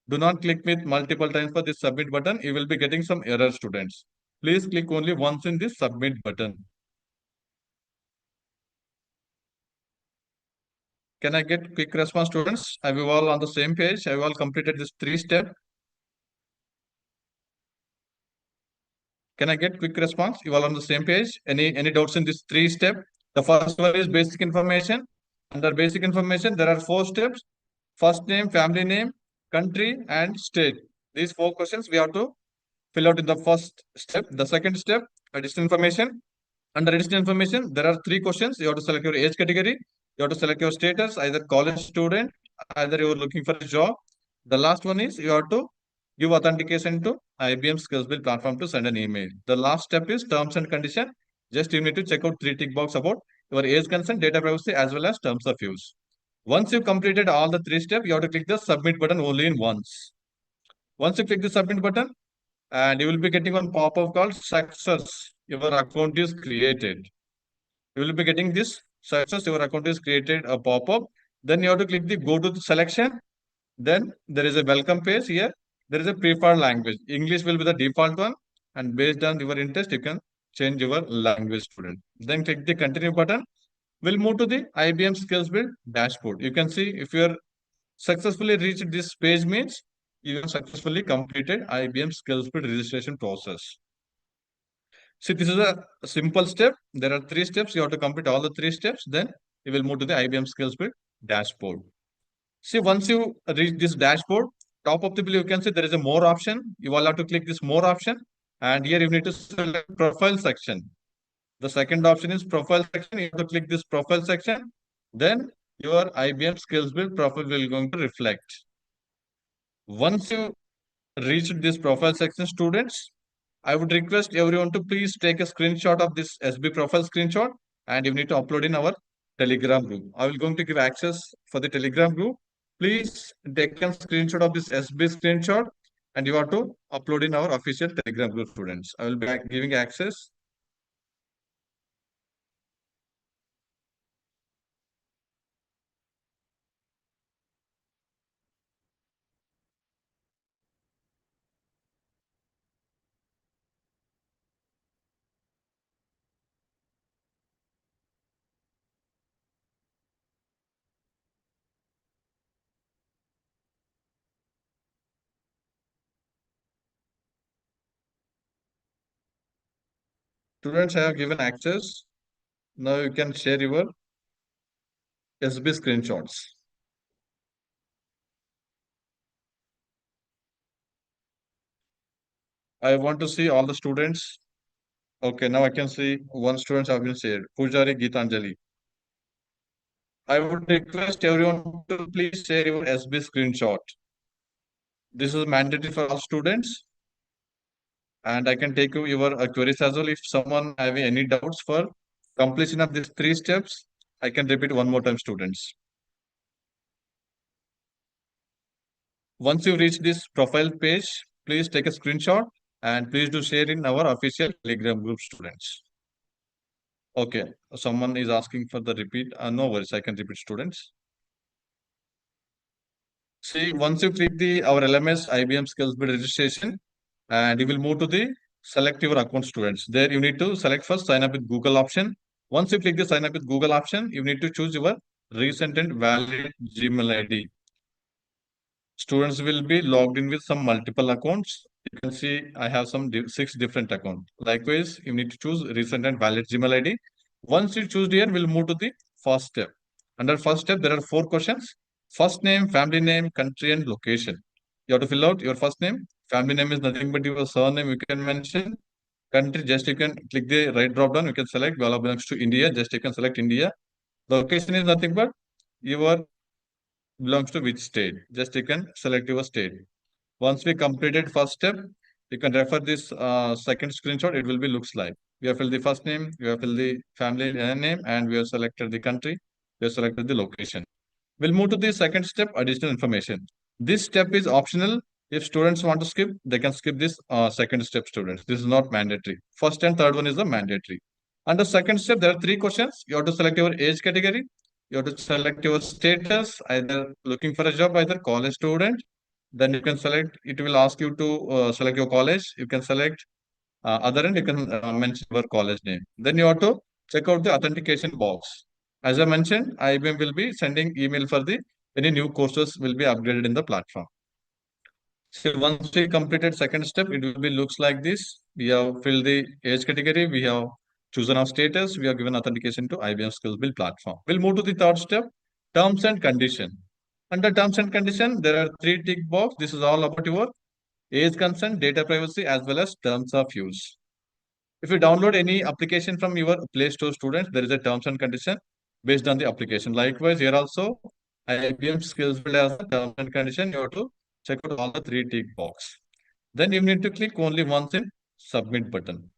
Do not click with multiple times for this submit button. You will be getting some error, students. Please click only once in this submit button. Can I get quick response, students? Are we all on the same page? Have you all completed this three step? Can I get quick response? You all on the same page? Any doubts in this three step? The first one is basic information. Under basic information, there are four steps: first name, family name, country, and state. These four questions we have to fill out in the first step. The second step, additional information. Under additional information, there are three questions. You have to select your age category. You have to select your status, either college student, either you are looking for a job. The last one is you have to give authentication to IBM SkillsBuild platform to send an email. The last step is terms and condition. Just you need to check out three tick box about your age consent, data privacy, as well as terms of use. Once you completed all the three steps, you have to click the submit button only in once. Once you click the submit button, and you will be getting one pop-up called success. Your account is created. You will be getting this success. Your account is created a pop-up. Then you have to click the go to the selection. Then there is a welcome page here. There is a preferred language. English will be the default one. And based on your interest, you can change your language, student. Then click the continue button. We'll move to the IBM SkillsBuild dashboard. You can see if you are successfully reached this page means you have successfully completed IBM SkillsBuild registration process. See, this is a simple step. There are three steps. You have to complete all the three steps. Then you will move to the IBM SkillsBuild dashboard. See, once you reach this dashboard, top of the bill, you can see there is a more option. You will have to click this more option. And here you need to select profile section. The second option is profile section. You have to click this profile section. Then your IBM SkillsBuild profile will going to reflect. Once you reach this profile section, students, I would request everyone to please take a screenshot of this SB profile screenshot and you need to upload in our Telegram group. I will going to give access for the Telegram group. Please take a screenshot of this SB screenshot and you have to upload in our official Telegram group, students. I will be giving access. Students, I have given access. Now you can share your SB screenshots. I want to see all the students. Okay, now I can see one student have been shared. Pujari Gitanjali. I would request everyone to please share your SB screenshot. This is mandatory for all students, and I can take your queries as well. If someone having any doubts for completion of these three steps, I can repeat one more time, students. Once you reach this profile page, please take a screenshot and please do share in our official Telegram group, students. Okay, someone is asking for the repeat. No worries, I can repeat, students. See, once you click the our LMS IBM SkillsBuild registration, and you will move to the select your account, students. There you need to select first sign up with Google option. Once you click the sign up with Google option, you need to choose your recent and valid Gmail ID. Students will be logged in with some multiple accounts. You can see I have some 6 different accounts. Likewise, you need to choose recent and valid Gmail ID. Once you choose here, we'll move to the first step. Under first step, there are 4 questions. First name, family name, country, and location. You have to fill out your first name. Family name is nothing but your surname. You can mention country. Just you can click the right drop down. You can select Bala belongs to India. Just you can select India. Location is nothing but your belongs to which state. Just you can select your state. Once we completed first step, you can refer this second screenshot. It will be looks like we have filled the first name, we have filled the family name, and we have selected the country, we have selected the location. We'll move to the second step, additional information. This step is optional. If students want to skip, they can skip this second step, students. This is not mandatory. First and third one is the mandatory. Under second step, there are 3 questions. You have to select your age category. You have to select your status, either looking for a job, either college student. Then you can select, it will ask you to select your college. You can select other end, you can mention your college name. Then you have to check out the authentication box. As I mentioned, IBM will be sending email for the any new courses will be upgraded in the platform. So once we completed second step, it will be looks like this. We have filled the age category. We have chosen our status. We have given authentication to IBM SkillsBuild platform. We'll move to the third step, terms and condition. Under terms and condition, there are 3 tick box. This is all about your age consent, data privacy, as well as terms of use. If you download any application from your Play Store, students, there is a terms and condition based on the application. Likewise, here also, IBM Skills Build has a terms and condition. You have to check out all the 3 tick box. Then you need to click only once in submit button.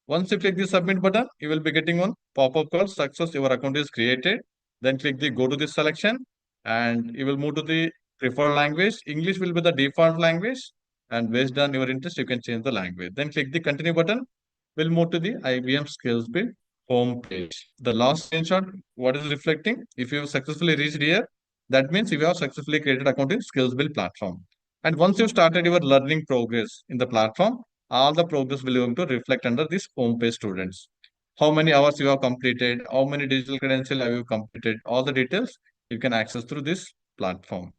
Once you click the submit button, you will be getting one pop-up called success. Your account is created. Then click the go to this selection and you will move to the preferred language. English will be the default language. And based on your interest, you can change the language. Then click the continue button. We'll move to the IBM Skills Build home page. The last screenshot, what is reflecting? If you have successfully reached here, that means you have successfully created account in Skills Build platform. And once you started your learning progress in the platform, all the progress will going to reflect under this home page, students. How many hours you have completed, how many digital credential have you completed, all the details you can access through this platform.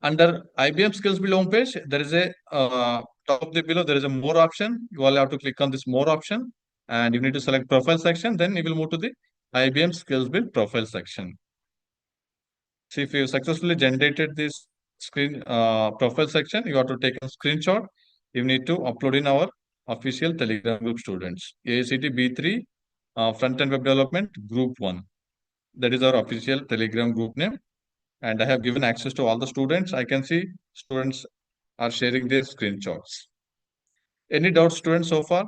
Under IBM Skills Build homepage, there is a top of the below, there is a more option. You all have to click on this more option and you need to select profile section. Then you will move to the IBM Skills Build profile section. See, if you successfully generated this screen profile section, you have to take a screenshot. You need to upload in our official Telegram group, students. AICTE B3 front-end web development group 1. That is our official Telegram group name. And I have given access to all the students. I can see students are sharing their screenshots. Any doubts, students, so far?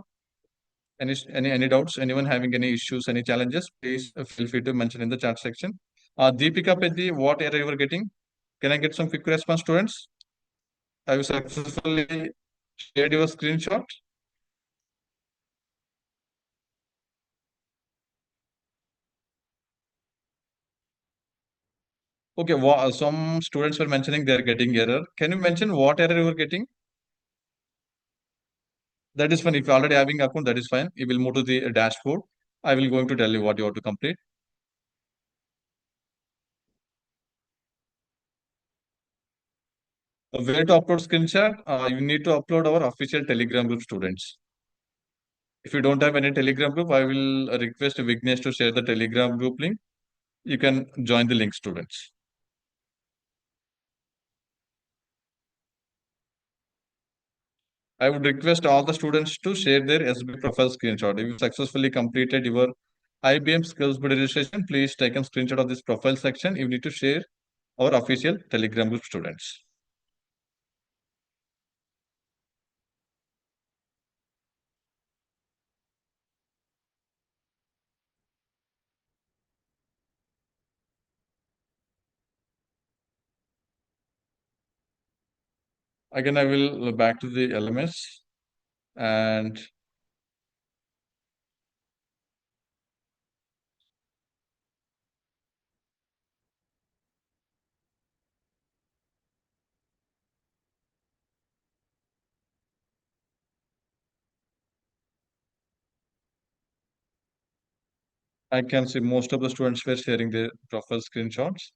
Any doubts? Anyone having any issues, any challenges? Please feel free to mention in the chat section. Deepika Peddi, what error you are getting? Can I get some quick response, students? Have you successfully shared your screenshot? Okay, some students were mentioning they are getting error. Can you mention what error you are getting? That is fine. If you're already having account, that is fine. You will move to the dashboard. I will going to tell you what you have to complete. Where to upload screenshot? You need to upload our official Telegram group, students. If you don't have any Telegram group, I will request Vignesh to share the Telegram group link. You can join the link, students. I would request all the students to share their SB profile screenshot. If you successfully completed your IBM SkillsBuild registration. Please take a screenshot of this profile section. You need to share our official Telegram group students. Again, I will back to the LMS and I can see most of the students were sharing their profile screenshots.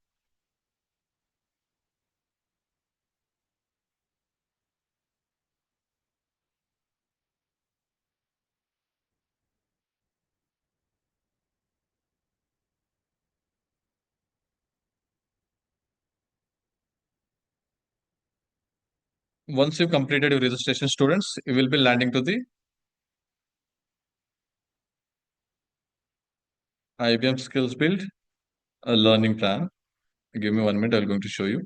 Once you completed your registration, students, you will be landing to the IBM Skills Build a learning plan. Give me 1 minute. I'm going to show you.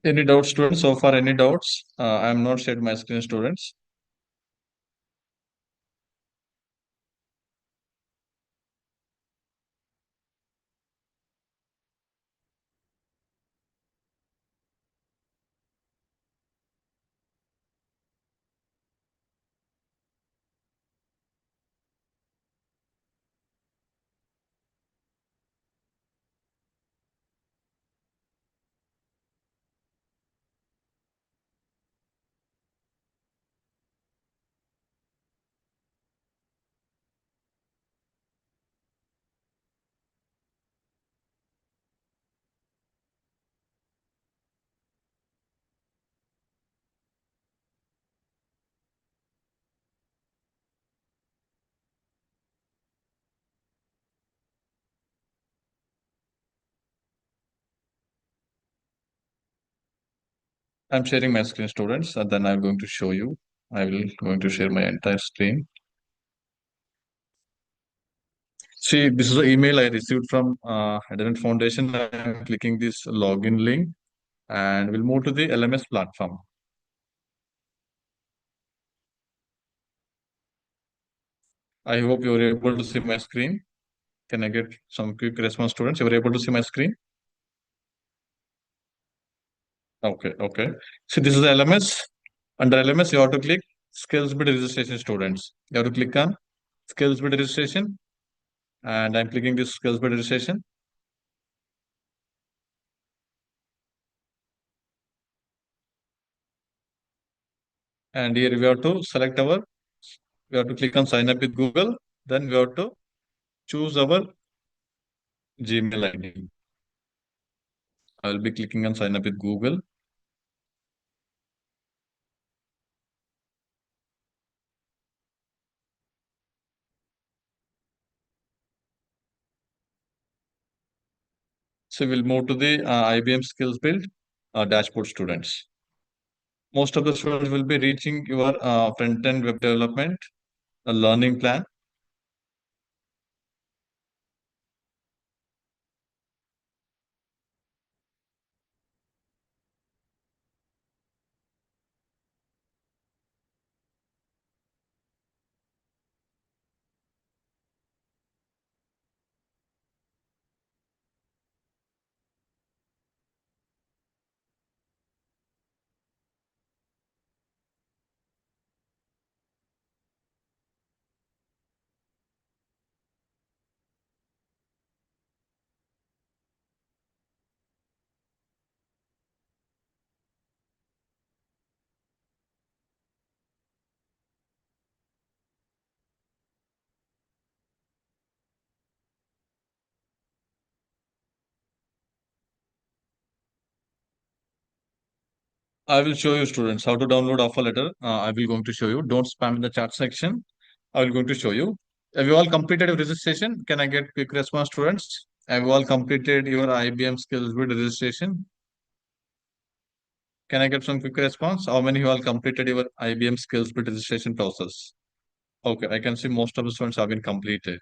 Any doubts, students? So far, any doubts? I am not shared my screen, students. I'm sharing my screen, students, and then I'm going to show you. I will going to share my entire screen. See, this is the email I received from Edunet Foundation. I'm clicking this login link and we'll move to the LMS platform. I hope you're able to see my screen. Can I get some quick response, students? You're able to see my screen? Okay, okay. See, this is the LMS. Under LMS, you have to click Skills Build Registration, students. You have to click on Skills Build Registration, and I'm clicking this Skills Build Registration. And here we have to select we have to click on Sign Up with Google. Then we have to choose our Gmail ID. I will be clicking on Sign Up with Google. So we'll move to the IBM Skills Build dashboard, students. Most of the students will be reaching your front-end web development learning plan. I will show you students how to download offer letter. I will going to show you. Don't spam in the chat section. I will going to show you. Have you all completed your registration? Can I get quick response, students? Have you all completed your IBM SkillsBuild registration? Can I get some quick response? How many of you all completed your IBM SkillsBuild registration process? Okay, I can see most of the students have been completed.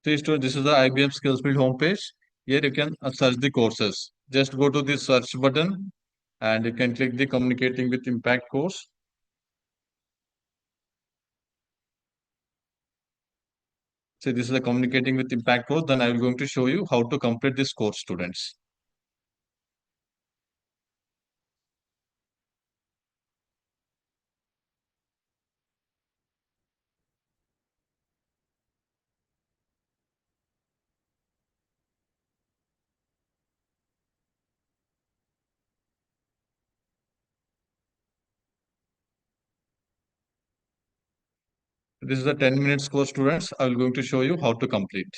See, students, this is the IBM SkillsBuild homepage. Here you can search the courses. Just go to the search button and you can click the communicating with impact course. See, this is the communicating with impact course. Then I will going to show you how to complete this course, students. This is the 10 minutes course, students. I will going to show you how to complete.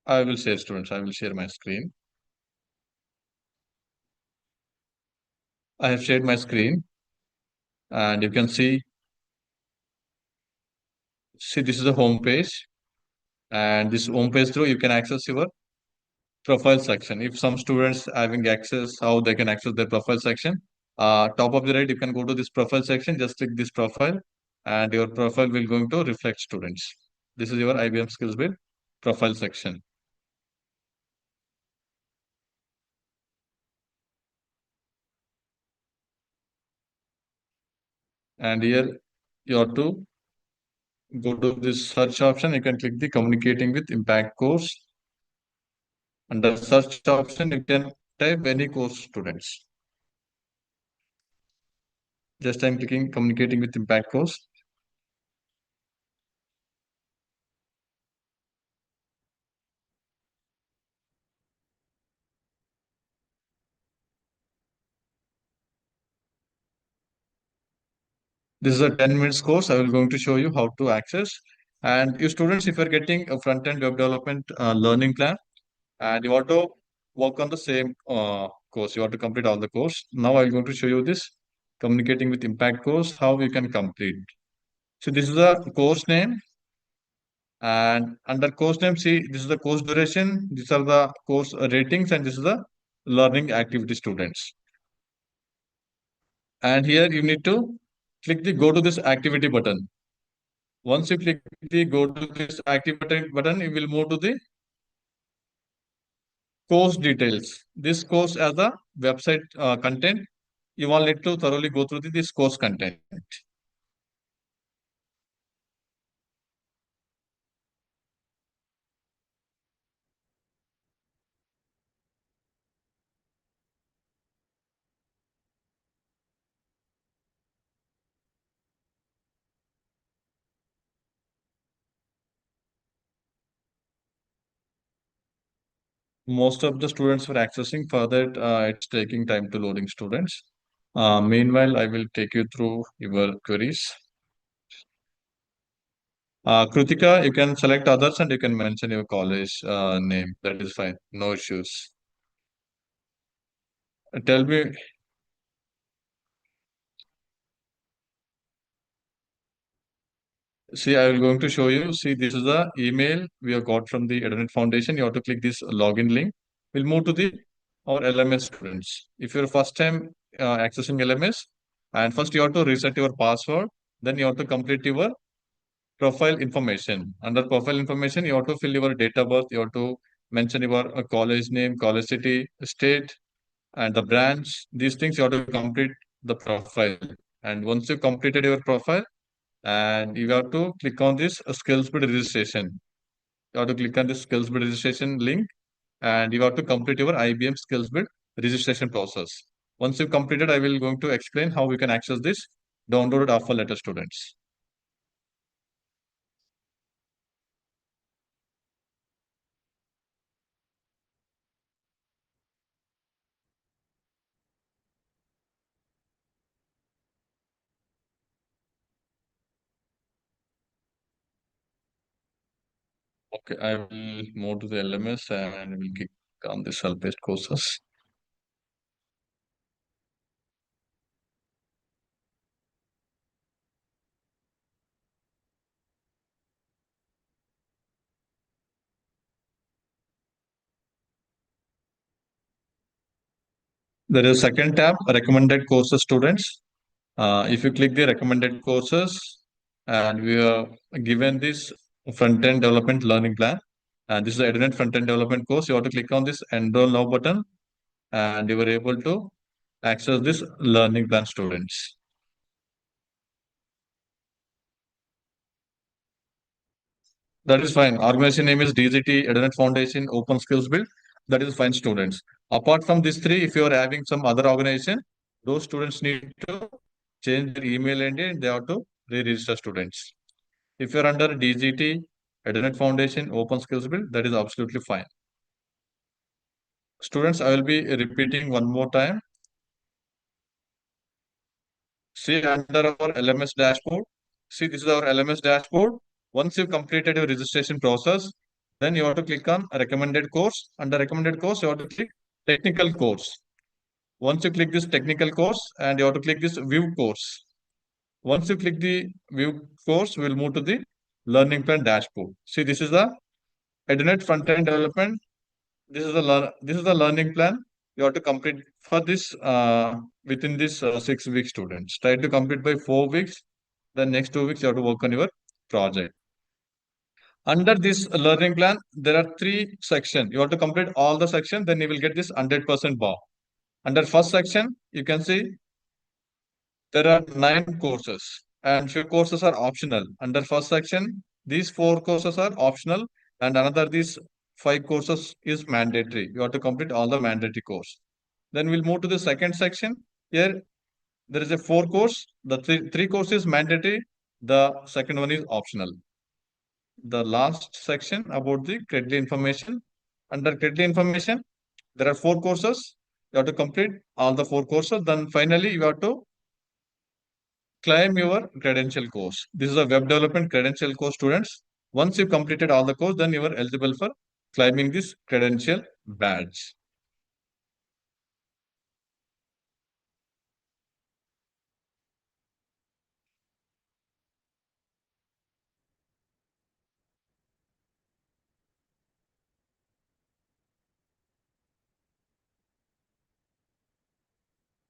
I will share, students. I will share my screen. I have shared my screen and you can see this is the home page, and this home page through you can access your profile section. If some students having access, how they can access their profile section. Top of the right, you can go to this profile section, just click this profile and your profile will going to reflect, students. This is your IBM Skills Build profile section. And here you have to go to this search option. You can click the communicating with impact course. Under search option, you can type any course, students. Just I'm clicking communicating with impact course. This is a 10 minutes course. I will going to show you how to access. And you students, if you're getting a front-end web development learning plan and you want to work on the same course, you want to complete all the course. Now I'm going to show you this communicating with impact course, how you can complete. So this is the course name, and under course name, see, this is the course duration, these are the course ratings, and this is the learning activity, students. And here you need to click the go to this activity button. Once you click the go to this activity button, you will move to the course details. This course as the website content. You all need to thoroughly go through this course content. Most of the students were accessing. For that, it's taking time to loading, students. Meanwhile, I will take you through your queries. Kritika, you can select others and you can mention your college name. That is fine. No issues. Tell me. See, I will going to show you. See, this is the email we have got from the Edunet Foundation. You have to click this login link. We'll move to the our LMS, students. If you're first time accessing LMS, and first you have to reset your password, then you have to complete your profile information. Under profile information, you have to fill your date of birth. You have to mention your college name, college city, state, and the branch. These things you have to complete the profile. And once you completed your profile, and you have to click on this SkillsBuild registration. You have to click on this SkillsBuild registration link, and you have to complete your IBM SkillsBuild registration process. Once you completed, I will going to explain how we can access this downloaded offer letter, students. Okay, I will move to the LMS and will click on the self-paced courses. There is second tab, recommended courses, students. If you click the recommended courses, and we are given this front-end development learning plan, and this is the Edunet front-end development course, you have to click on this enroll now button, and you are able to access this learning plan, students. That is fine. Organization name is DGT, Edunet Foundation, Open Skills Build. That is fine, students. Apart from these three, if you are having some other organization, those students need to change their email ID and they have to re-register, students. If you're under DGT, Edunet Foundation, Open Skills Build, that is absolutely fine. Students, I will be repeating one more time. See under our LMS dashboard. See, this is our LMS dashboard. Once you completed your registration process, then you have to click on recommended course. Under recommended course, you have to click technical course. Once you click this technical course, and you have to click this view course. Once you click the view course, we'll move to the learning plan dashboard. See, this is the Edunet front-end development. This is the learning plan you have to complete for this within this 6 weeks, students. Try to complete by 4 weeks. The next 2 weeks you have to work on your project. Under this learning plan, there are three sections. You have to complete all the sections, then you will get this 100% bar. Under first section, you can see there are 9 courses, and few courses are optional. Under first section, these 4 courses are optional, and another these 5 courses is mandatory. You have to complete all the mandatory course. Then we'll move to the second section. Here there is a 4 course. The three courses mandatory. The second one is optional. The last section about the Credly information. Under Credly information, there are 4 courses. You have to complete all the 4 courses. Then finally, you have to claim your credential course. This is a web development credential course, students. Once you completed all the course, then you are eligible for claiming this credential badge.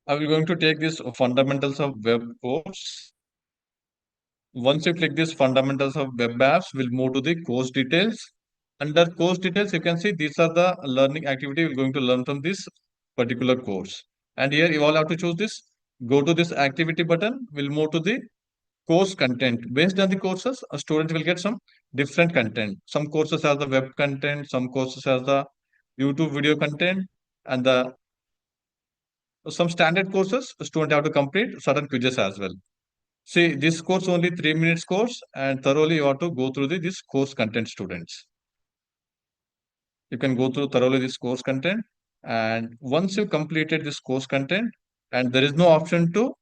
I will going to take this fundamentals of web course. Once you click this fundamentals of web apps, we'll move to the course details. Under course details, you can see these are the learning activity we're going to learn from this particular course. And here you all have to choose this. Go to this activity button. We'll move to the course content. Based on the courses, a student will get some different content. Some courses have the web content, some courses have the YouTube video content, and the some standard courses, a student have to complete certain quizzes as well. See, this course only 3 minutes course, and thoroughly you have to go through this course content, students. You can go through thoroughly this course content, and once you completed this course content, and there is no option to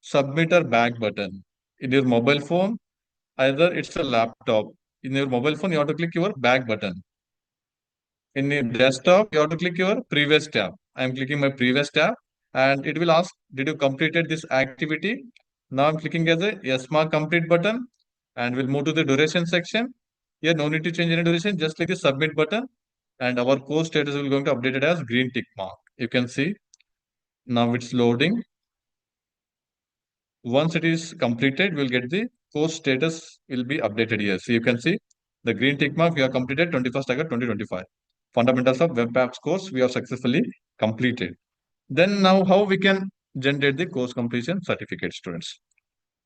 submit or back button in your mobile phone, either it's a laptop. In your mobile phone, you have to click your back button. In your desktop, you have to click your previous tab. I am clicking my previous tab, and it will ask, did you completed this activity? Now I'm clicking as a yes mark complete button, and we'll move to the duration section. Here, no need to change any duration, just click the submit button, and our course status will going to update it as green tick mark. You can see now it's loading. Once it is completed, we'll get the course status will be updated here. So you can see the green tick mark we have completed 21st August 2025. Fundamentals of Web Apps course we have successfully completed. Then now how we can generate the course completion certificate, students?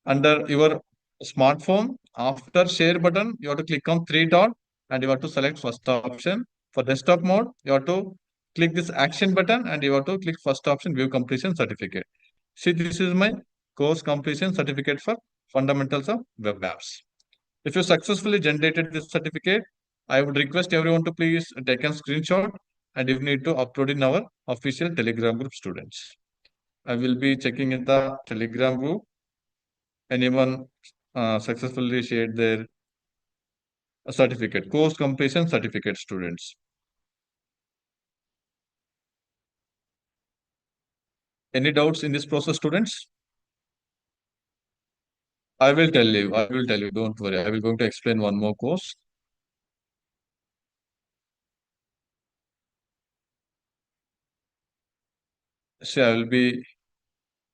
Under your smartphone, after share button, you have to click on three dot and you have to select first option. For desktop mode, you have to click this action button and you have to click first option, view completion certificate. See, this is my course completion certificate for fundamentals of web apps. If you successfully generated this certificate, I would request everyone to please take a screenshot and if need to upload in our official Telegram group, students. I will be checking in the Telegram group. Anyone successfully shared their certificate, course completion certificate, students. Any doubts in this process, students? I will tell you. I will tell you. Don't worry. I will going to explain one more course. See, I will be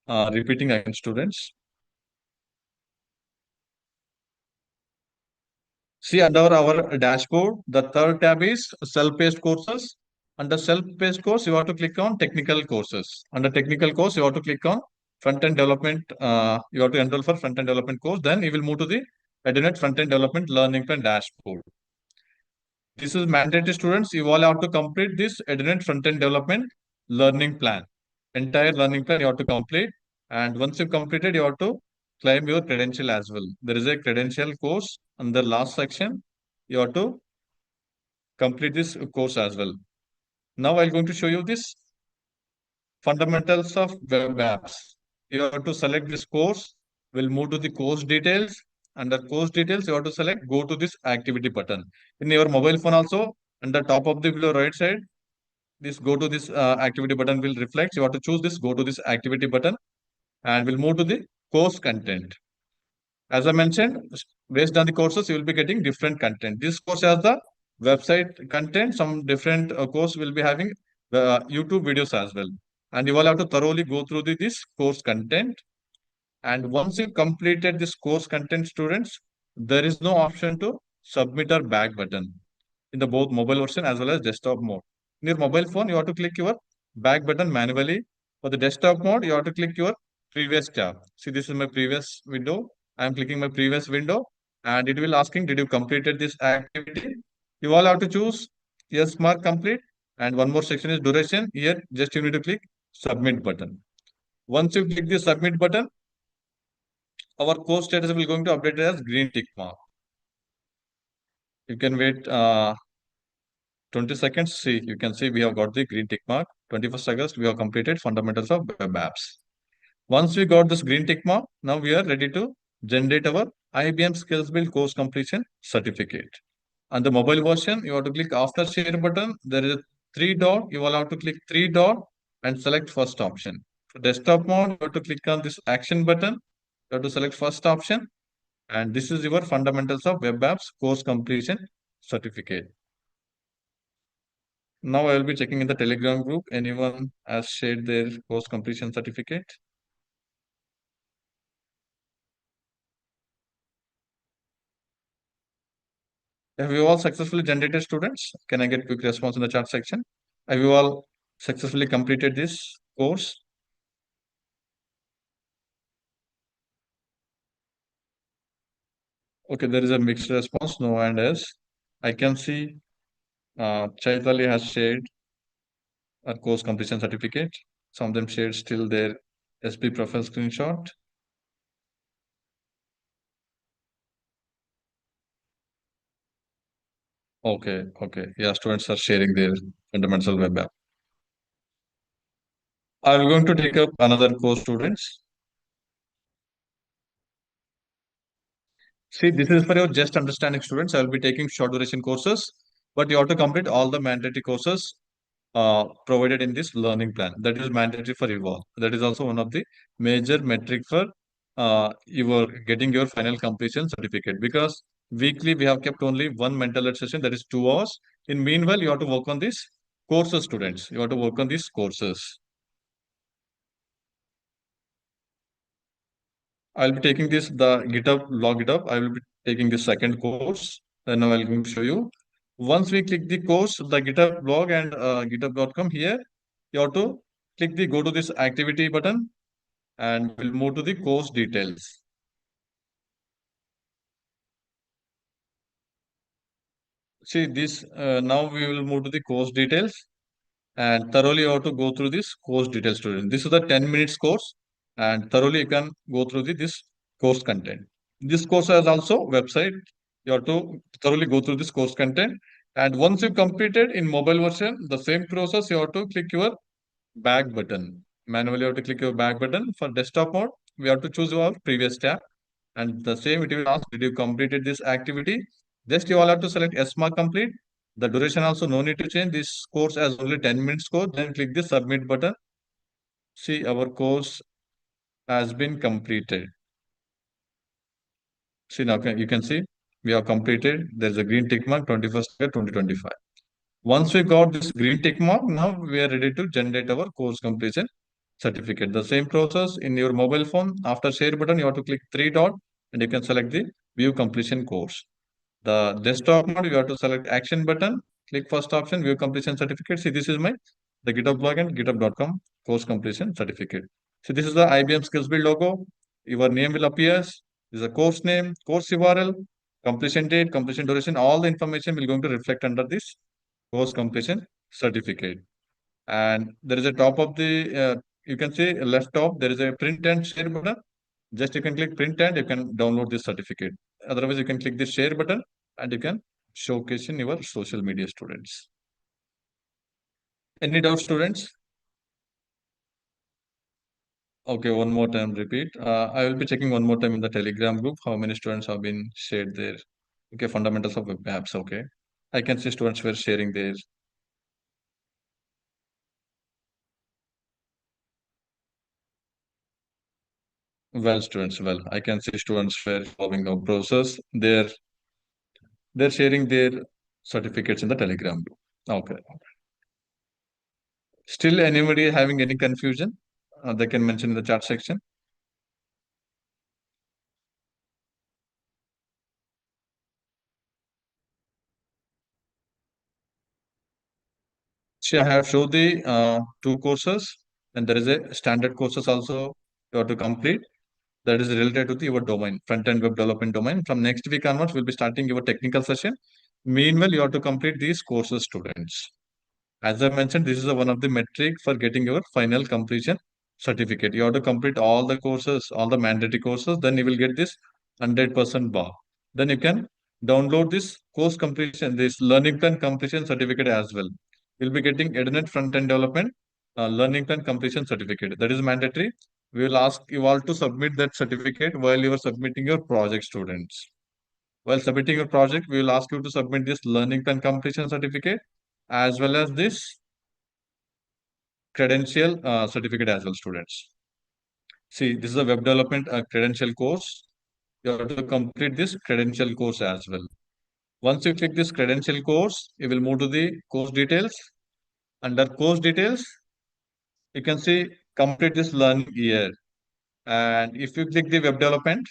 repeating again, students. See, under our dashboard, the third tab is self-paced courses. Under self-paced course, you have to click on technical courses. Under technical course, you have to click on front-end development. You have to enroll for front-end development course. Then you will move to the Edunet front-end development learning plan dashboard. This is mandatory, students. You all have to complete this Edunet front-end development learning plan. Entire learning plan you have to complete. And once you completed, you have to claim your credential as well. There is a credential course on the last section. You have to complete this course as well. Now I'm going to show you this fundamentals of web apps. You have to select this course. We'll move to the course details. Under course details, you have to select go to this activity button. In your mobile phone also, under top of the below right side, this go to this activity button will reflect. You have to choose this go to this activity button and we'll move to the course content. As I mentioned, based on the courses, you will be getting different content. This course has the website content. Some different course will be having the YouTube videos as well. And you will have to thoroughly go through this course content. And once you completed this course content, students, there is no option to submit or back button in the both mobile version as well as desktop mode. In your mobile phone, you have to click your back button manually. For the desktop mode, you have to click your previous tab. See, this is my previous window. I am clicking my previous window and it will asking, did you completed this activity? You all have to choose yes mark complete. And one more section is duration. Here, just you need to click submit button. Once you click the submit button, our course status will going to update it as green tick mark. You can wait 20 seconds. See, you can see we have got the green tick mark. 21st August, we have completed fundamentals of web apps. Once we got this green tick mark, now we are ready to generate our IBM SkillsBuild course completion certificate. On the mobile version, you have to click after share button. There is a three dot. You will have to click three dot and select first option. For desktop mode, you have to click on this action button. You have to select first option. And this is your fundamentals of web apps course completion certificate. Now I will be checking in the Telegram group. Anyone has shared their course completion certificate? Have you all successfully generated, students? Can I get quick response in the chat section? Have you all successfully completed this course? Okay, there is a mixed response, no and yes. I can see Chaitali has shared a course completion certificate. Some of them shared still their SP profile screenshot. Okay, okay. Yeah, students are sharing their fundamental web app. I'm going to take up another course, students. See, this is for your just understanding, students. I will be taking short duration courses, but you have to complete all the mandatory courses provided in this learning plan. That is mandatory for you all. That is also one of the major metric for your getting your final completion certificate, because weekly we have kept only one mental ed session, that is 2 hours. In meanwhile, you have to work on these courses, students. You have to work on these courses. I'll be taking this, the GitHub, log it up. I will be taking the second course. Then now I'm going to show you. Once we click the course, the GitHub blog and github.com here, you have to click the go to this activity button and we'll move to the course details. See this, now we will move to the course details and thoroughly you have to go through this course details student. This is the 10 minutes course and thoroughly you can go through this course content. This course has also website. You have to thoroughly go through this course content. And once you completed in mobile version, the same process you have to click your back button. Manually, you have to click your back button. For desktop mode, we have to choose our previous tab. And the same, it will ask, did you completed this activity? Just you all have to select S mark complete. The duration also no need to change. This course has only 10 minutes course. Then click the submit button. See, our course has been completed. See, now you can see we have completed. There's a green tick mark 21st August 2025. Once we got this green tick mark, now we are ready to generate our course completion certificate. The same process in your mobile phone. After share button, you have to click three dot and you can select the view completion course. The desktop mode, you have to select action button, click first option, view completion certificate. See, this is my the GitHub login, github.com course completion certificate. So this is the IBM SkillsBuild logo. Your name will appear. This is a course name, course URL, completion date, completion duration. All the information will going to reflect under this course completion certificate. And there is a top of the, you can see left top, there is a print and share button. Just you can click print and you can download this certificate. Otherwise, you can click the share button and you can showcase in your social media students. Any doubt, students? Okay, one more time, repeat. I will be checking one more time in the Telegram group how many students have been shared there. Okay, fundamentals of web apps. Okay, I can see students were sharing their. Well, students, well, I can see students were following the process. They're sharing their certificates in the Telegram group. Okay. Still, anybody having any confusion? They can mention in the chat section. See, I have showed the two courses, and there is a standard courses also you have to complete. That is related to your domain, front-end web development domain. From next week onwards, we'll be starting your technical session. Meanwhile, you have to complete these courses, students. As I mentioned, this is one of the metric for getting your final completion certificate. You have to complete all the courses, all the mandatory courses, then you will get this 100% bar. Then you can download this course completion, this learning plan completion certificate as well. You'll be getting Edunet front-end development learning plan completion certificate. That is mandatory. We will ask you all to submit that certificate while you are submitting your project, students. While submitting your project, we will ask you to submit this learning plan completion certificate as well as this credential certificate as well, students. See, this is a web development credential course. You have to complete this credential course as well. Once you click this credential course, you will move to the course details. Under course details, you can see complete this learning year. And if you click the web development,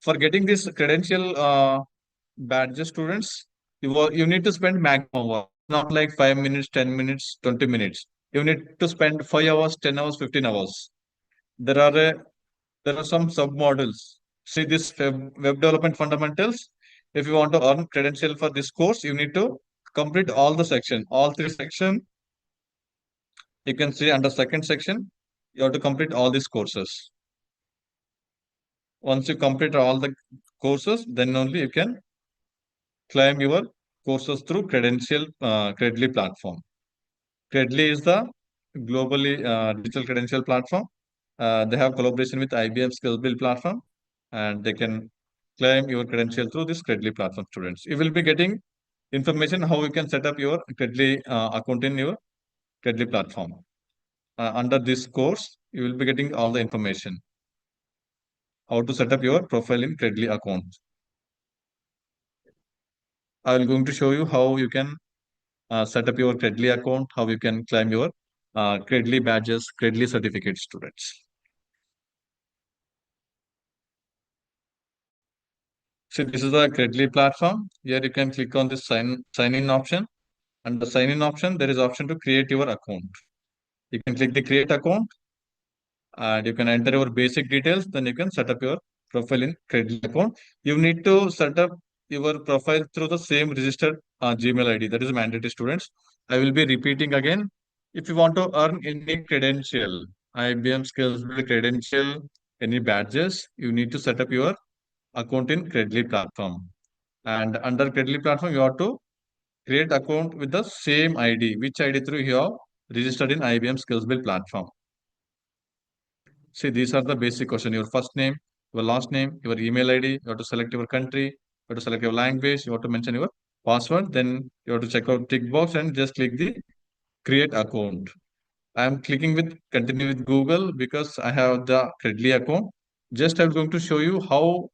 for getting this credential badges, students, you need to spend maximum hour, not like 5 minutes, 10 minutes, 20 minutes. You need to spend 5 hours, 10 hours, 15 hours. There are a, there are some sub models. See this web development fundamentals. If you want to earn credential for this course, you need to complete all the section, all three section. You can see under second section, you have to complete all these courses. Once you complete all the courses, then only you can claim your courses through Credly platform. Credly is the globally digital credential platform. They have collaboration with IBM SkillsBuild platform, and they can claim your credential through this Credly platform, students. You will be getting information how you can set up your Credly account in your Credly platform. Under this course, you will be getting all the information how to set up your profile in Credly account. I will going to show you how you can set up your Credly account, how you can claim your Credly badges, Credly certificates, students. So this is the Credly platform. Here you can click on this sign in option. Under sign in option, there is option to create your account. You can click the create account and you can enter your basic details. Then you can set up your profile in Credly account. You need to set up your profile through the same registered Gmail ID. That is mandatory, students. I will be repeating again. If you want to earn any credential, IBM SkillsBuild credential, any badges, you need to set up your account in Credly platform. And under Credly platform, you have to create account with the same ID, which ID through you have registered in IBM SkillsBuild platform. See, these are the basic question. Your first name, your last name, your email ID. You have to select your country. You have to select your language. You have to mention your password. Then you have to check out tick box and just click the create account. I am clicking with continue with Google because I have the Credly account. Just I'm going to show you how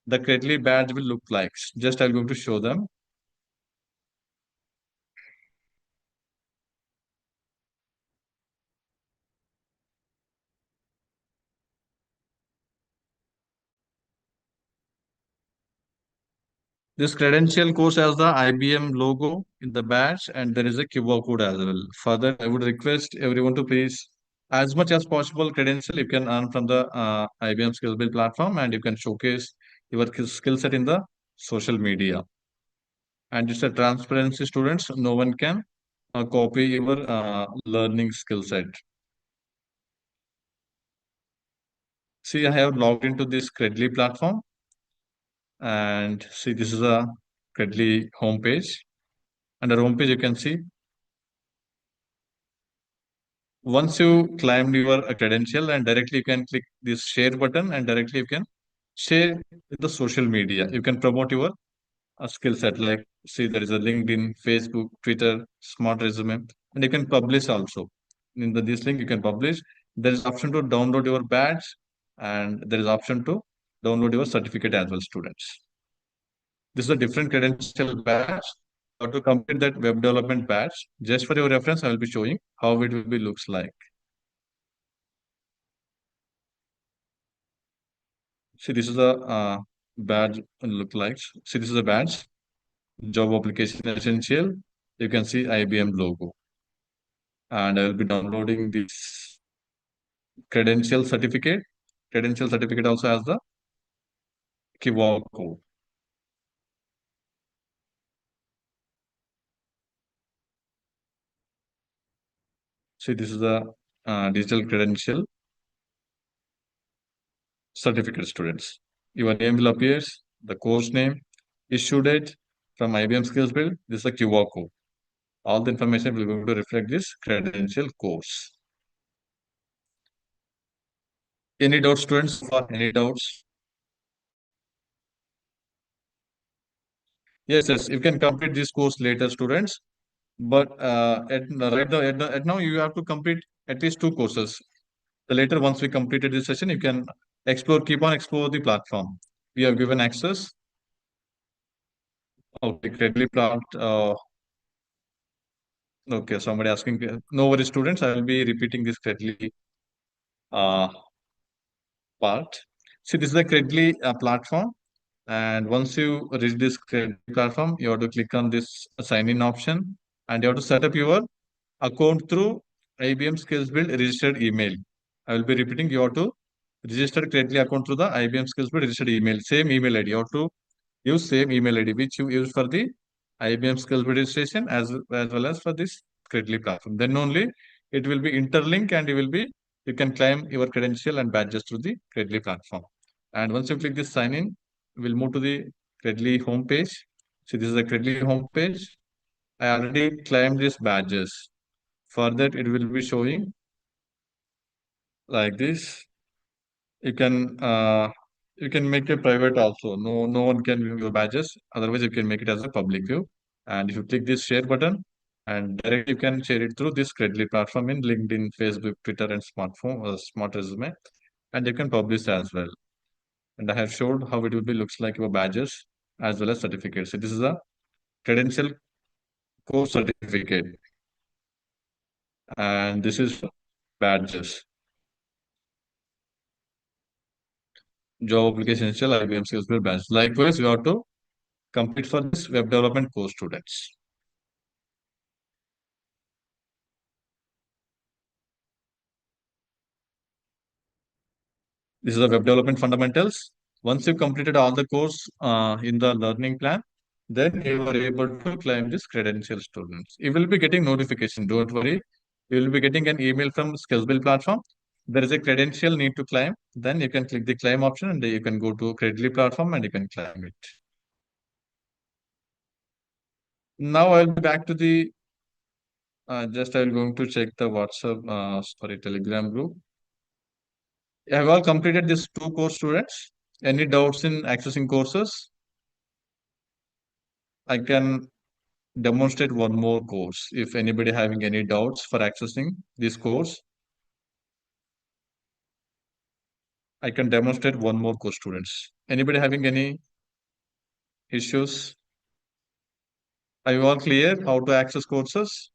the Credly badge will look like. Just I'm going to show them. This credential course has the IBM logo in the badge and there is a QR code as well. Further, I would request everyone to please, as much as possible, credential you can earn from the IBM SkillsBuild platform and you can showcase your skill set in the social media. And it's a transparency, students. No one can copy your learning skill set. See, I have logged into this Credly platform and see, this is a Credly homepage. Under homepage, you can see once you claim your credential and directly you can click this share button and directly you can share with the social media. You can promote your skill set like see there is a LinkedIn, Facebook, Twitter, smart resume, and you can publish also. In this link you can publish. There is option to download your badge and there is option to download your certificate as well, students. This is a different credential badge. How to complete that web development badge. Just for your reference, I will be showing how it will be looks like. See, this is a badge look like. See, this is a badge, job application essential. You can see IBM logo. And I will be downloading this credential certificate. Credential certificate also has the QR code. See, this is the digital credential certificate, students. Your name will appear, the course name, issue date from IBM SkillsBuild. This is the QR code. All the information will be able to reflect this credential course. Any doubts, students? For any doubts? Yes, yes, you can complete this course later, students. But at now, you have to complete at least two courses. The later, once we completed this session, you can explore, keep on explore the platform. We have given access. Okay, Credly plant. Okay, somebody asking. No worries, students. I will be repeating this Credly uh, part. See, this is the Credly platform. And once you reach this Credly platform, you have to click on this sign in option and you have to set up your account through IBM SkillsBuild registered email. I will be repeating, you have to register Credly account through the IBM SkillsBuild registered email. Same email ID. You have to use same email ID which you use for the IBM SkillsBuild registration as well as for this Credly platform. Then only it will be interlinked and you can claim your credential and badges through the Credly platform. And once you click this sign in, we'll move to the Credly homepage. See, this is the Credly homepage. I already claimed these badges. For that, it will be showing like this. You can make a private also. No one can view your badges. Otherwise, you can make it as a public view. And if you click this share button, and directly you can share it through this Credly platform in LinkedIn, Facebook, Twitter, and smartphone or smart resume, and you can publish as well. And I have showed how it will be looks like your badges as well as certificates. So this is a credential course certificate, and this is badges. Job application essential IBM SkillsBuild badge. Likewise, you have to complete for this web development course, students. This is the web development fundamentals. Once you completed all the course in the learning plan, then you are able to claim this credential students. You will be getting notification. Don't worry. You will be getting an email from SkillsBuild platform. There is a credential need to claim. Then you can click the claim option and you can go to Credly platform and you can claim it. Now I'll be back to the just I'm going to check the WhatsApp, sorry, Telegram group. Have all completed these two course students? Any doubts in accessing courses? I can demonstrate one more course. If anybody having any doubts for accessing this course, I can demonstrate one more course students. Anybody having any issues? Are you all clear how to access courses?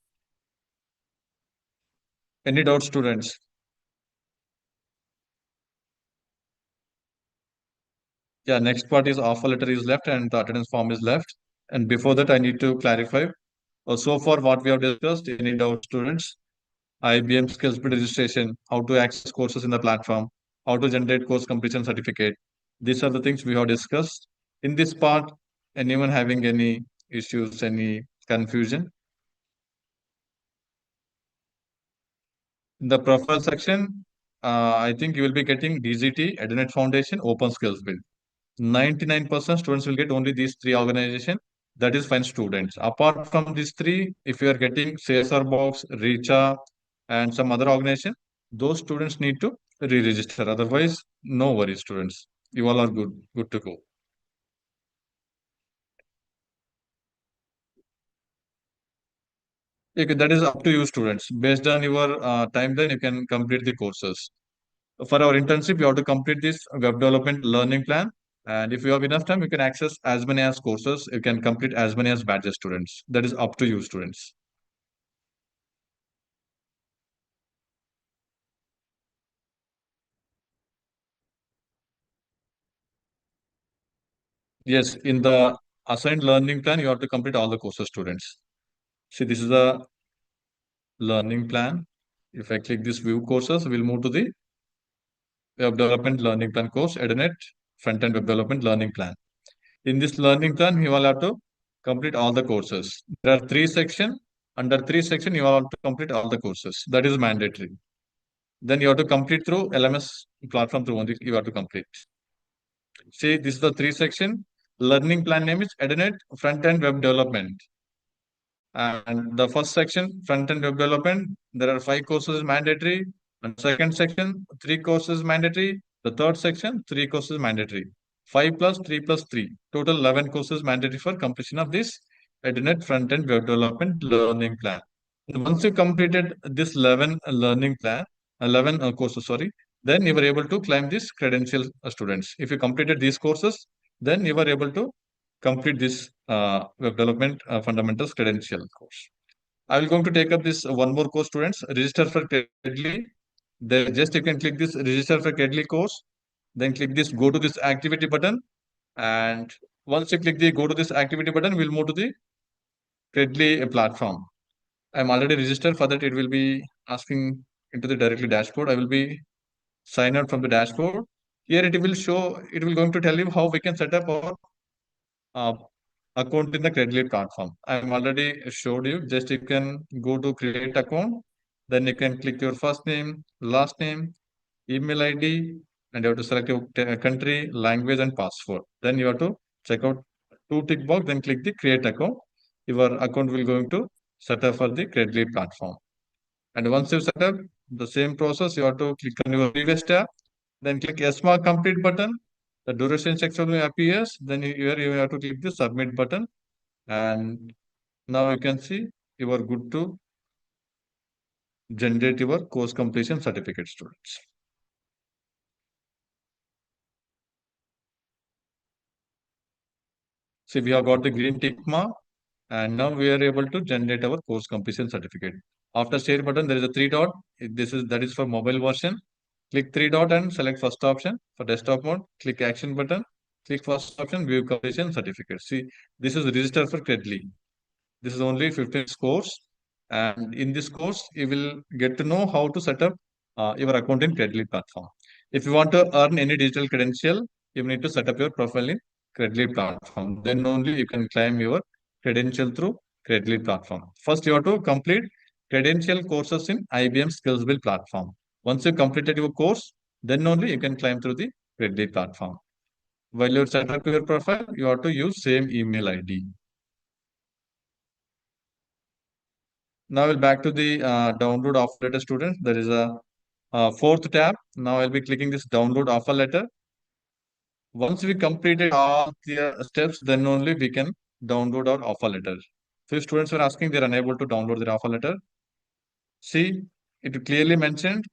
Any doubts students? Yeah, next part is offer letter is left and the attendance form is left. And before that, I need to clarify. So far, what we have discussed, any doubt students? IBM SkillsBuild registration, how to access courses in the platform, how to generate course completion certificate. These are the things we have discussed. In this part, anyone having any issues, any confusion? In the profile section, I think you will be getting DGT, Edunet Foundation, Open Skills Build. 99% students will get only these three organizations. That is fine students. Apart from these three, if you are getting CSR Box, Recha, and some other organization, those students need to re-register. Otherwise, no worries, students. You all are good to go. Okay, that is up to you, students. Based on your timeline, you can complete the courses. For our internship, you have to complete this web development learning plan. And if you have enough time, you can access as many as courses. You can complete as many as badges, students. That is up to you, students. Yes, in the assigned learning plan, you have to complete all the courses, students. See, this is the learning plan. If I click this view courses, we'll move to the web development learning plan course, Edunet front-end web development learning plan. In this learning plan, you will have to complete all the courses. There are three sections. Under three sections, you will have to complete all the courses. That is mandatory. Then you have to complete through LMS platform through only you have to complete. See, this is the three section. Learning plan name is Edunet front-end web development. And the first section, front-end web development, there are 5 courses mandatory. And second section, 3 courses mandatory. The third section, 3 courses mandatory. 5 plus 3 plus 3. Total 11 courses mandatory for completion of this Internet front-end web development learning plan. And once you completed this 11 learning plan, 11 courses, sorry, then you were able to claim this credential students. If you completed these courses, then you were able to complete this web development fundamentals credential course. I will going to take up this one more course, students. Register for Credly. There, just you can click this register for Credly course. Then click this go to this activity button. And once you click the go to this activity button, we'll move to the Credly platform. I'm already registered for that. It will be asking into the directly dashboard. I will be sign out from the dashboard. Here it will show, it will going to tell you how we can set up our uh, account in the Credly platform. I'm already showed you. Just you can go to create account. Then you can click your first name, last name, email ID, and you have to select your country, language, and password. Then you have to check out two tick box. Then click the create account. Your account will going to set up for the Credly platform. And once you set up the same process, you have to click on your previous tab. Then click yes mark complete button. The duration section will appears. Then here you have to click the submit button. And now you can see you are good to generate your course completion certificate, students. See, we have got the green tick mark, and now we are able to generate our course completion certificate. After share button, there is a three dot. This is that is for mobile version. Click three dot and select first option. For desktop mode, click action button. Click first option, view completion certificate. See, this is register for Credly. This is only 15 course. And in this course, you will get to know how to set up your account in Credly platform. If you want to earn any digital credential, you need to set up your profile in Credly platform. Then only you can claim your credential through Credly platform. First, you have to complete credential courses in IBM SkillsBuild platform. Once you completed your course, then only you can claim through the Credly platform. While you set up your profile, you have to use same email ID. Now we'll back to the download offer letter students. There is a fourth tab. Now I'll be clicking this download offer letter. Once we completed all the steps, then only we can download our offer letter. Few students were asking they're unable to download their offer letter. See, it clearly mentioned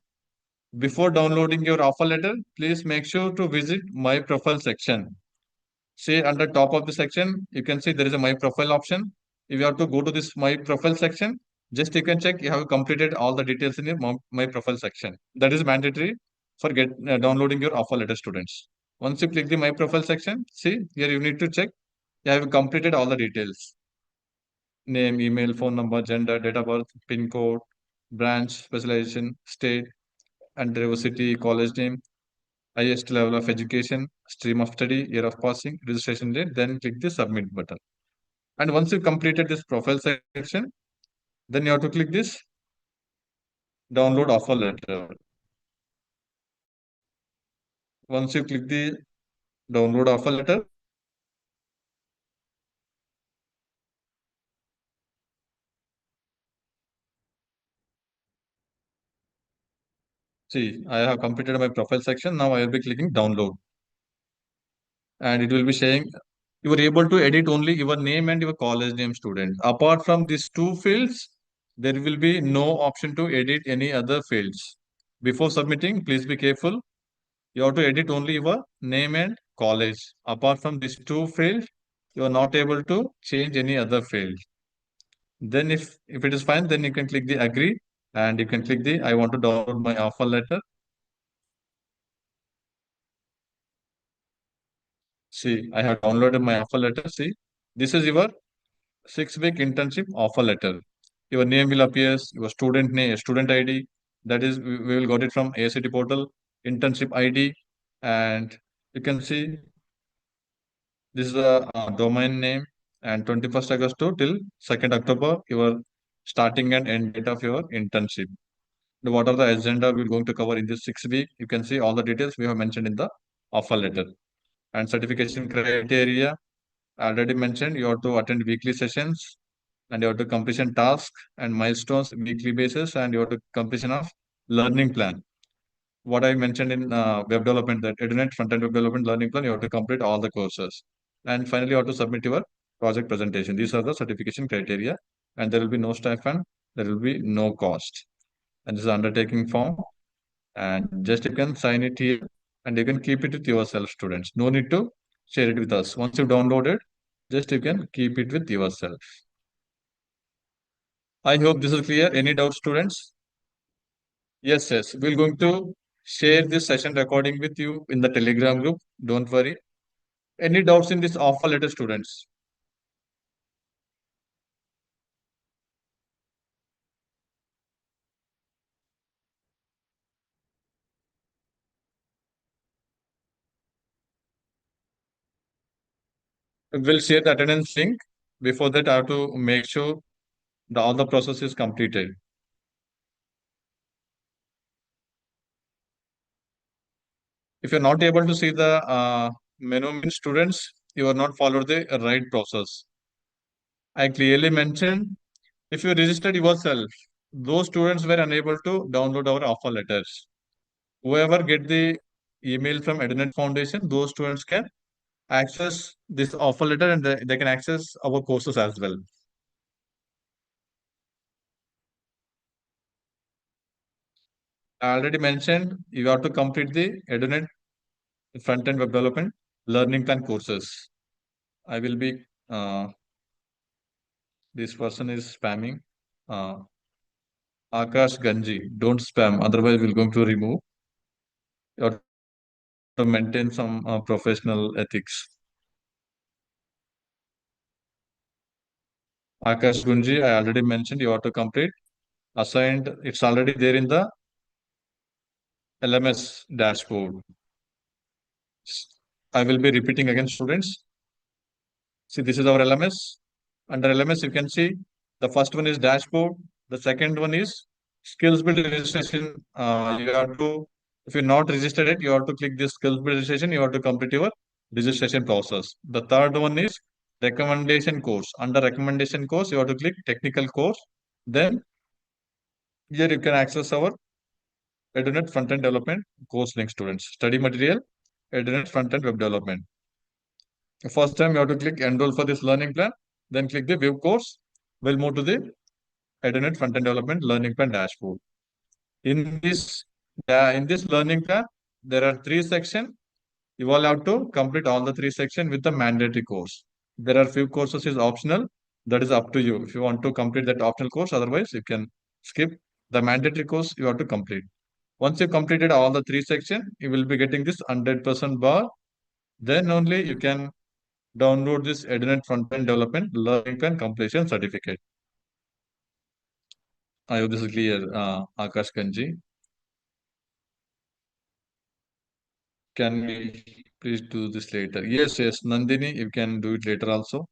before downloading your offer letter, please make sure to visit my profile section. See under top of the section, you can see there is a my profile option. If you have to go to this my profile section, just you can check you have completed all the details in your my profile section. That is mandatory for downloading your offer letter students. Once you click the my profile section, see here you need to check you have completed all the details. Name, email, phone number, gender, date of birth, PIN code, branch, specialization, state, and university, college name, highest level of education, stream of study, year of passing, registration date, then click the submit button. And once you completed this profile section, then you have to click this download offer letter. Once you click the download offer letter, see, I have completed my profile section. Now I will be clicking download. And it will be saying you are able to edit only your name and your college name student. Apart from these two fields, there will be no option to edit any other fields. Before submitting, please be careful. You have to edit only your name and college. Apart from these two fields, you are not able to change any other field. Then if it is fine, then you can click the agree and you can click the I want to download my offer letter. See, I have downloaded my offer letter. See, this is your 6-week internship offer letter. Your name will appear, your student name, student ID. That is, we will got it from AICTE portal, internship ID, and you can see this is the domain name and 21st August to till 2nd October, your starting and end date of your internship. What are the agenda we're going to cover in this 6 week? You can see all the details we have mentioned in the offer letter. And certification criteria, already mentioned, you have to attend weekly sessions and you have to completion tasks and milestones weekly basis and you have to completion of learning plan. What I mentioned in web development, that Edunet front-end web development learning plan, you have to complete all the courses. And finally, you have to submit your project presentation. These are the certification criteria and there will be no stipend, there will be no cost. And this is undertaking form and just you can sign it here and you can keep it with yourself, students. No need to share it with us. Once you download it, just you can keep it with yourself. I hope this is clear. Any doubts, students? Yes, yes. We're going to share this session recording with you in the Telegram group. Don't worry. Any doubts in this offer letter, students? We'll share the attendance link. Before that, I have to make sure all the process is completed. If you're not able to see the menu, means students, you are not followed the right process. I clearly mentioned if you registered yourself, those students were unable to download our offer letters. Whoever get the email from Edunet Foundation, those students can access this offer letter and they can access our courses as well. I already mentioned you have to complete the Edunet front-end web development learning plan courses. I will be, this person is spamming. Uh, Akash Ganji, don't spam, otherwise we're going to remove. You have to maintain some professional ethics. Akash Gunji, I already mentioned you have to complete. Assigned, it's already there in the LMS dashboard. I will be repeating again, students. See, this is our LMS. Under LMS, you can see the first one is dashboard. The second one is skills build registration. You have to, if you're not registered it, you have to click this skills build registration. You have to complete your registration process. The third one is recommendation course. Under recommendation course, you have to click technical course. Then here you can access our Edunet front-end development course link, students. Study material, Edunet front-end web development. First time you have to click enroll for this learning plan, then click the view course. We'll move to the Internet front-end development learning plan dashboard. In this learning plan, there are three sections. You all have to complete all the three sections with the mandatory course. There are few courses is optional. That is up to you. If you want to complete that optional course, otherwise you can skip. The mandatory course you have to complete. Once you completed all the three sections, you will be getting this 100% bar. Then only you can download this Edunet front-end development learning plan completion certificate. I hope this is clear, Akash Kanji. Can we please do this later? Yes, yes, Nandini, you can do it later also.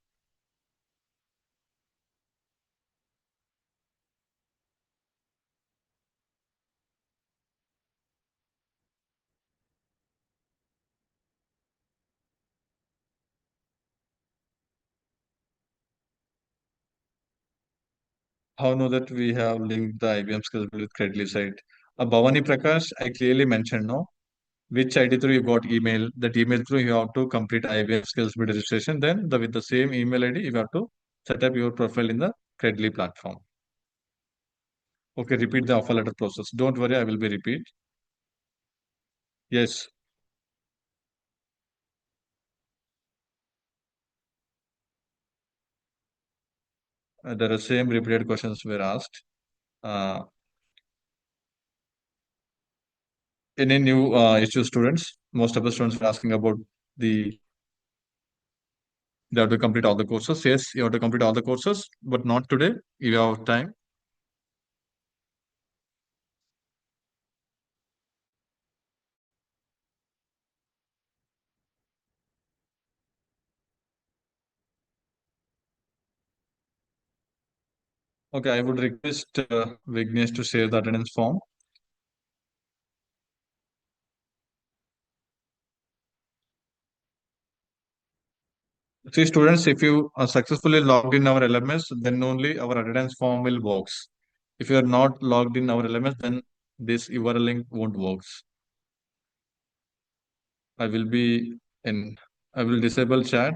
How know that we have linked the IBM skills with Credly site? Bhavani Prakash, I clearly mentioned no. Which ID through you got email? That email through you have to complete IBM skills build registration. Then with the same email ID, you have to set up your profile in the Credly platform. Okay, repeat the offer letter process. Don't worry, I will be repeat. Yes, there are same repeated questions were asked. Uh, any new issue students? Most of the students were asking about the they have to complete all the courses. Yes, you have to complete all the courses, but not today. You have time. Okay, I would request Vignesh to share the attendance form. See, students, if you are successfully logged in our LMS, then only our attendance form will works. If you are not logged in our LMS, then this URL link won't works. I will be in. I will disable chat.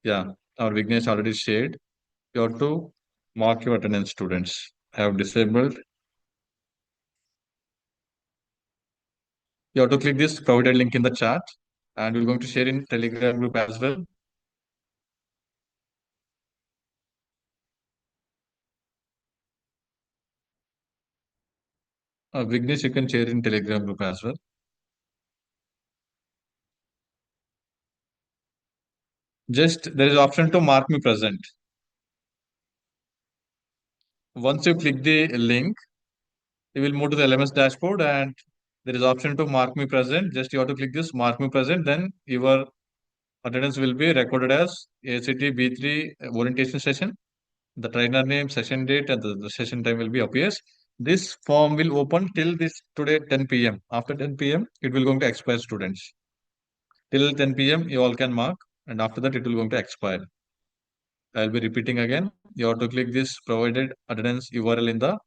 Yeah, our Vignesh already shared. You have to mark your attendance, students. I have disabled. You have to click this provided link in the chat, and we're going to share in Telegram group as well. Vignesh, you can share in Telegram group as well. Just there is option to mark me present. Once you click the link, you will move to the LMS dashboard, and there is option to mark me present. Just you have to click this mark me present. Then your attendance will be recorded as ACT B3 orientation session. The trainer name, session date, and the session time will be appears. This form will open till this today 10 p.m. After 10 p.m., it will going to expire, students. Till 10 p.m., you all can mark, and after that, it will going to expire. I'll be repeating again. You have to click this provided attendance URL in the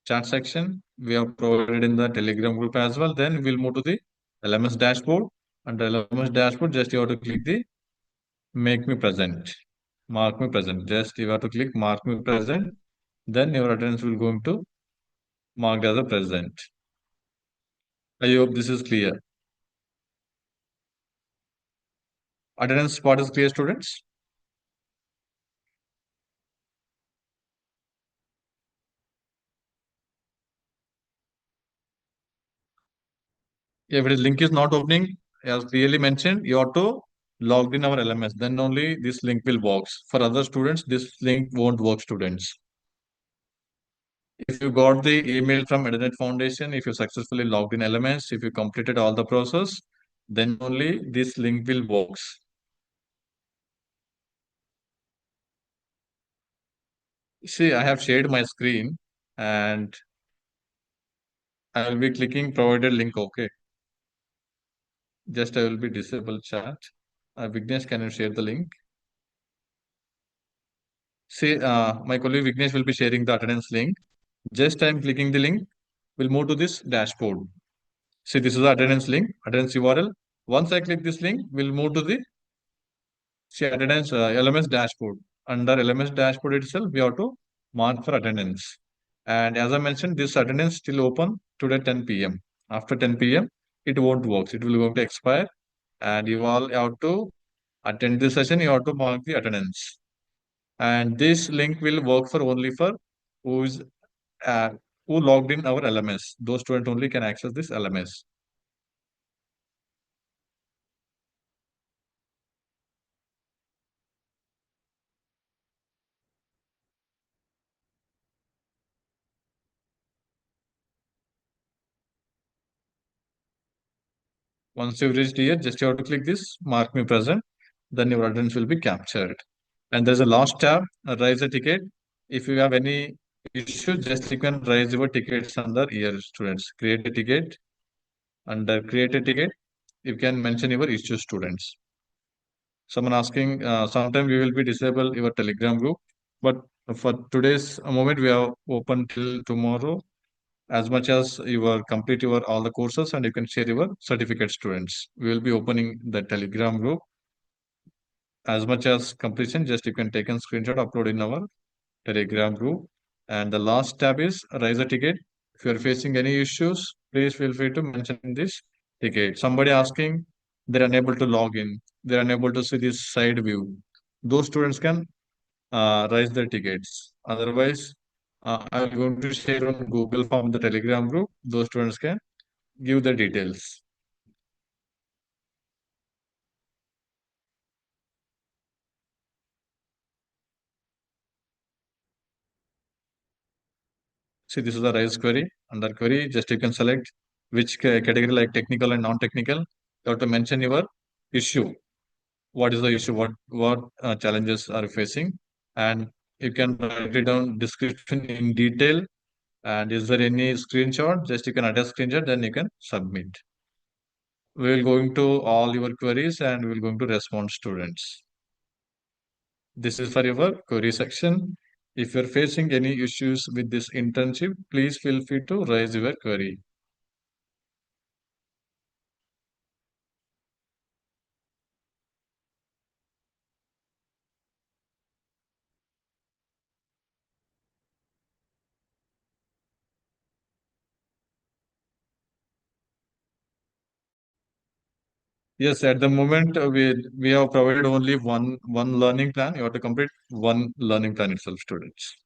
chat section. We have provided in the Telegram group as well. Then we'll move to the LMS dashboard. Under LMS dashboard, just you have to click the make me present. Mark me present. Just you have to click mark me present. Then your attendance will going to marked as a present. I hope this is clear. Attendance part is clear, students. If the link is not opening, as clearly mentioned, you have to log in our LMS. Then only this link will work. For other students, this link won't work, students. If you got the email from Edunet Foundation, if you successfully logged in elements, if you completed all the process, then only this link will works. See, I have shared my screen and I will be clicking provided link. Okay. Just I will be disable chat. Vignesh, can you share the link? See, my colleague Vignesh will be sharing the attendance link. Just I'm clicking the link. We'll move to this dashboard. See, this is the attendance link, attendance URL. Once I click this link, we'll move to the see attendance LMS dashboard. Under LMS dashboard itself, we have to mark for attendance. And as I mentioned, this attendance still open today 10 p.m. After 10 p.m., it won't work. It will going to expire, and you all have to attend this session. You have to mark the attendance, and this link will work for only for who is uh, who logged in our LMS. Those students only can access this LMS. Once you've reached here, just you have to click this mark me present. Then your attendance will be captured. And there's a last tab, raise a ticket. If you have any issue, just you can raise your tickets under here, students. Create a ticket. Under create a ticket, you can mention your issue, students. Someone asking, sometime we will be disable your Telegram group, but for today's moment, we are open till tomorrow. As much as you are complete your all the courses and you can share your certificate, students. We will be opening the Telegram group as much as completion. Just you can take a screenshot, upload in our Telegram group. And the last tab is raise a ticket. If you are facing any issues, please feel free to mention in this ticket. Somebody asking they're unable to log in, they're unable to see this side view. Those students can raise their tickets. Otherwise, I'm going to share on Google Form the Telegram group. Those students can give the details. See, this is the raise query. Under query, just you can select which category like technical and non-technical. You have to mention your issue. What is the issue? What challenges are you facing? And you can write it down description in detail. And is there any screenshot? Just you can attach screenshot, then you can submit. We will going to all your queries and we will going to respond students. This is for your query section. If you're facing any issues with this internship, please feel free to raise your query. Yes, at the moment we have provided only one learning plan. You have to complete one learning plan itself, students.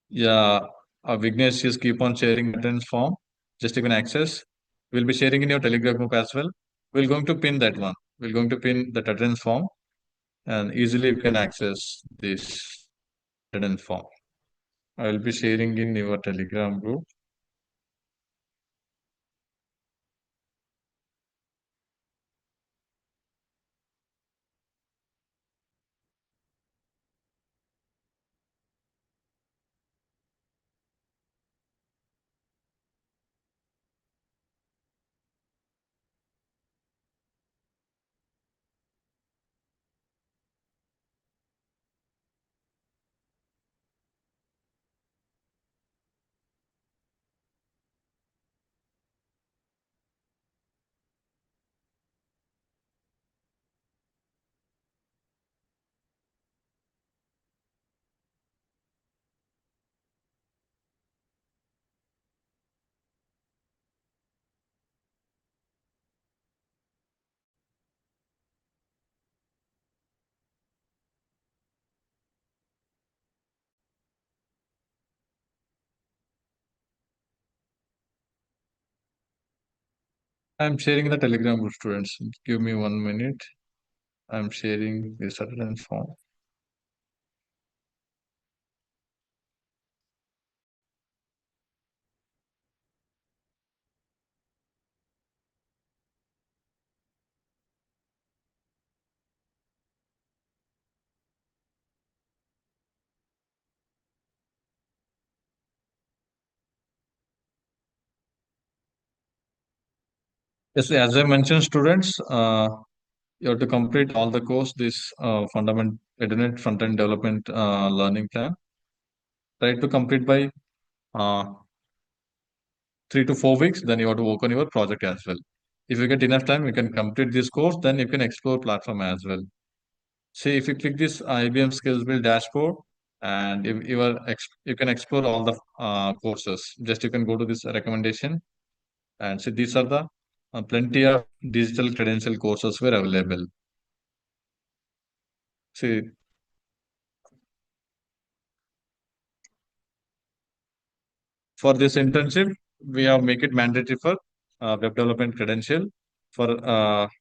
Yeah, Vignesh is keep on sharing attendance form. Just you can access. We'll be sharing in your Telegram group as well. We're going to pin that one. We're going to pin that attendance form, and easily you can access this attendance form. I will be sharing in your Telegram group. I'm sharing the Telegram group, students. Give me 1 minute. I'm sharing this attendance form. Yes, as I mentioned, students, you have to complete all the course, this fundament Edunet front-end development learning plan. Try to complete by 3 to 4 weeks, then you have to work on your project as well. If you get enough time, you can complete this course, then you can explore platform as well. See, if you click this IBM SkillsBuild dashboard, and if you are you can explore all the courses. Just you can go to this recommendation and see these are the plenty of digital credential courses were available. See, for this internship, we have make it mandatory for web development credential. For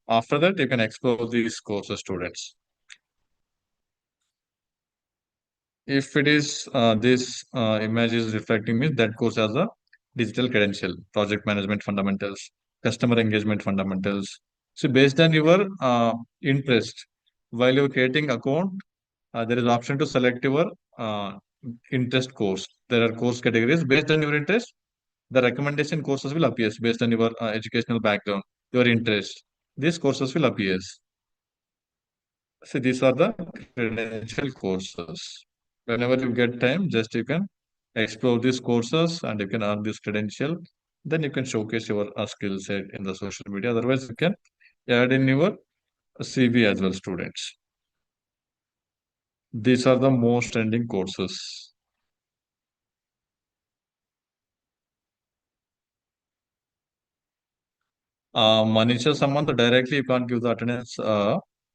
after that, you can explore these courses, students. If it is this image is reflecting me, that course as a digital credential, project management fundamentals, customer engagement fundamentals. So based on your interest, while you're creating account, there is option to select your uh, interest course. There are course categories based on your interest. The recommendation courses will appear based on your educational background, your interest. These courses will appear. See, these are the credential courses. Whenever you get time, just you can explore these courses and you can earn this credential. Then you can showcase your skill set in the social media. Otherwise, you can add in your CV as well, students. These are the most trending courses. Manisha Samant, directly you can't give the attendance.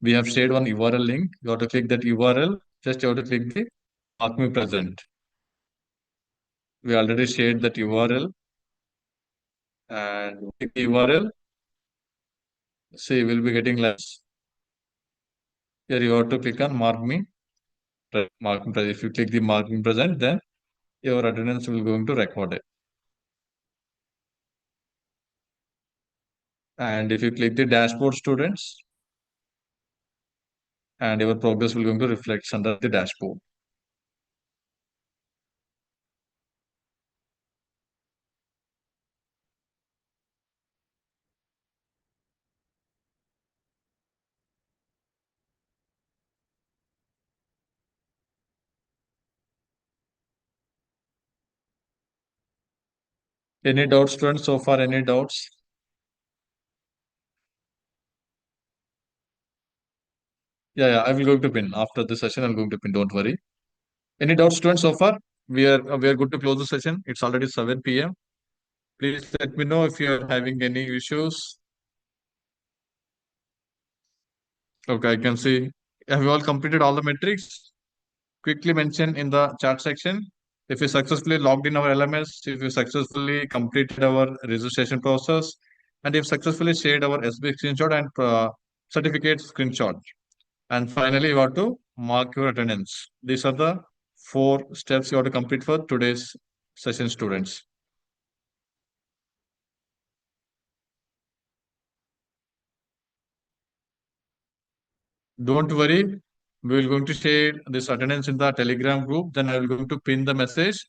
We have shared one URL link. You have to click that URL. Just you have to click the mark me present. We already shared that URL and click the URL. See, we'll be getting less. Here you have to click on mark me. Mark me present. If you click the mark me present, then your attendance will going to record it. And if you click the dashboard students, and your progress will going to reflect under the dashboard. Any doubts, students? So far, any doubts? Yeah, I will going to pin after the session. I'm going to pin. Don't worry. Any doubts, students? So far, we are good to close the session. It's already 7 p.m. Please let me know if you are having any issues. Okay, I can see. Have you all completed all the metrics? Quickly mention in the chat section. If you successfully logged in our LMS, if you successfully completed our registration process, and if successfully shared our SB screenshot and certificate screenshot. And finally, you have to mark your attendance. These are the 4 steps you have to complete for today's session, students. Don't worry, we will going to share this attendance in the Telegram group. Then I will going to pin the message.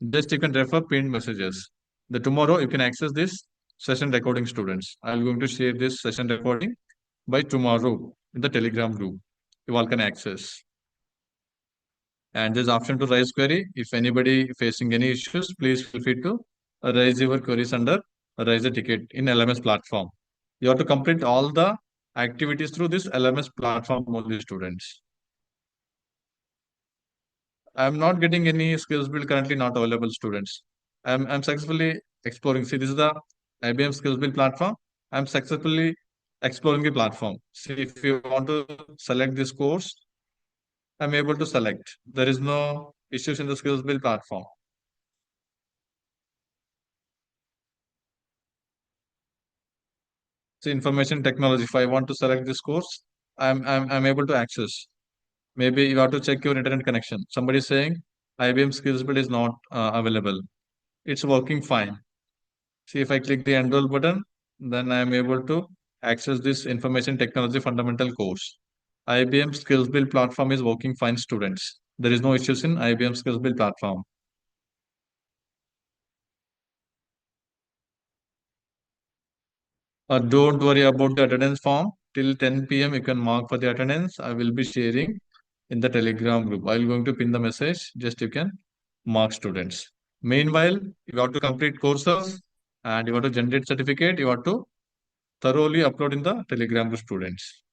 Just you can refer pinned messages. The tomorrow you can access this session recording, students. I will going to share this session recording by tomorrow in the Telegram group. You all can access. And there's option to raise query. If anybody facing any issues, please feel free to raise your queries under raise a ticket in LMS platform. You have to complete all the activities through this LMS platform only, students. I'm not getting any skills build currently not available, students. I'm successfully exploring. See, this is the IBM skills build platform. I'm successfully exploring the platform. See, if you want to select this course, I'm able to select. There is no issues in the skills build platform. See, information technology. If I want to select this course, I'm able to access. Maybe you have to check your internet connection. Somebody is saying IBM skills build is not available. It's working fine. See, if I click the enroll button, then I am able to access this information technology fundamental course. IBM Skills Build platform is working fine, students. There is no issues in IBM Skills Build platform. Don't worry about the attendance form. Till 10 p.m. you can mark for the attendance. I will be sharing in the Telegram group. I'm going to pin the message. Just you can mark students. Meanwhile, you have to complete courses and you have to generate certificate. You have to thoroughly upload in the Telegram group students.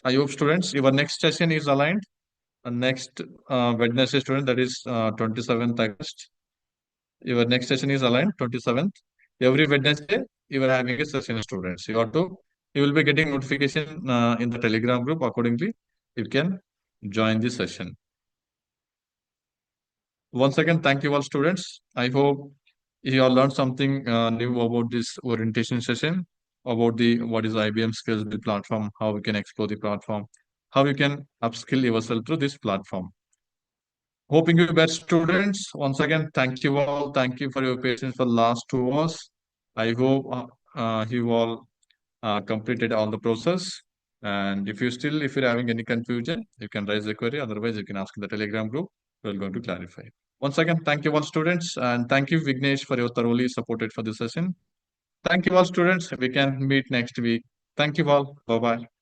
I hope students, your next session is aligned. Next Wednesday student, that is 27th August. Your next session is aligned 27th. Every Wednesday, you are having a session, students. You will be getting notification in the Telegram group. Accordingly, you can join the session. Once again, thank you all students. I hope you all learned something new about this orientation session, about the what is IBM SkillsBuild platform, how we can explore the platform, how you can upskill yourself through this platform. Hoping you best students. Once again, thank you all. Thank you for your patience for the last 2 hours. I hope you all completed all the process. And if you're having any confusion, you can raise a query. Otherwise, you can ask in the Telegram group. We're going to clarify. Once again, thank you all students. And thank you, Vignesh, for your thoroughly supported for this session. Thank you all students. We can meet next week. Thank you all. Bye-bye.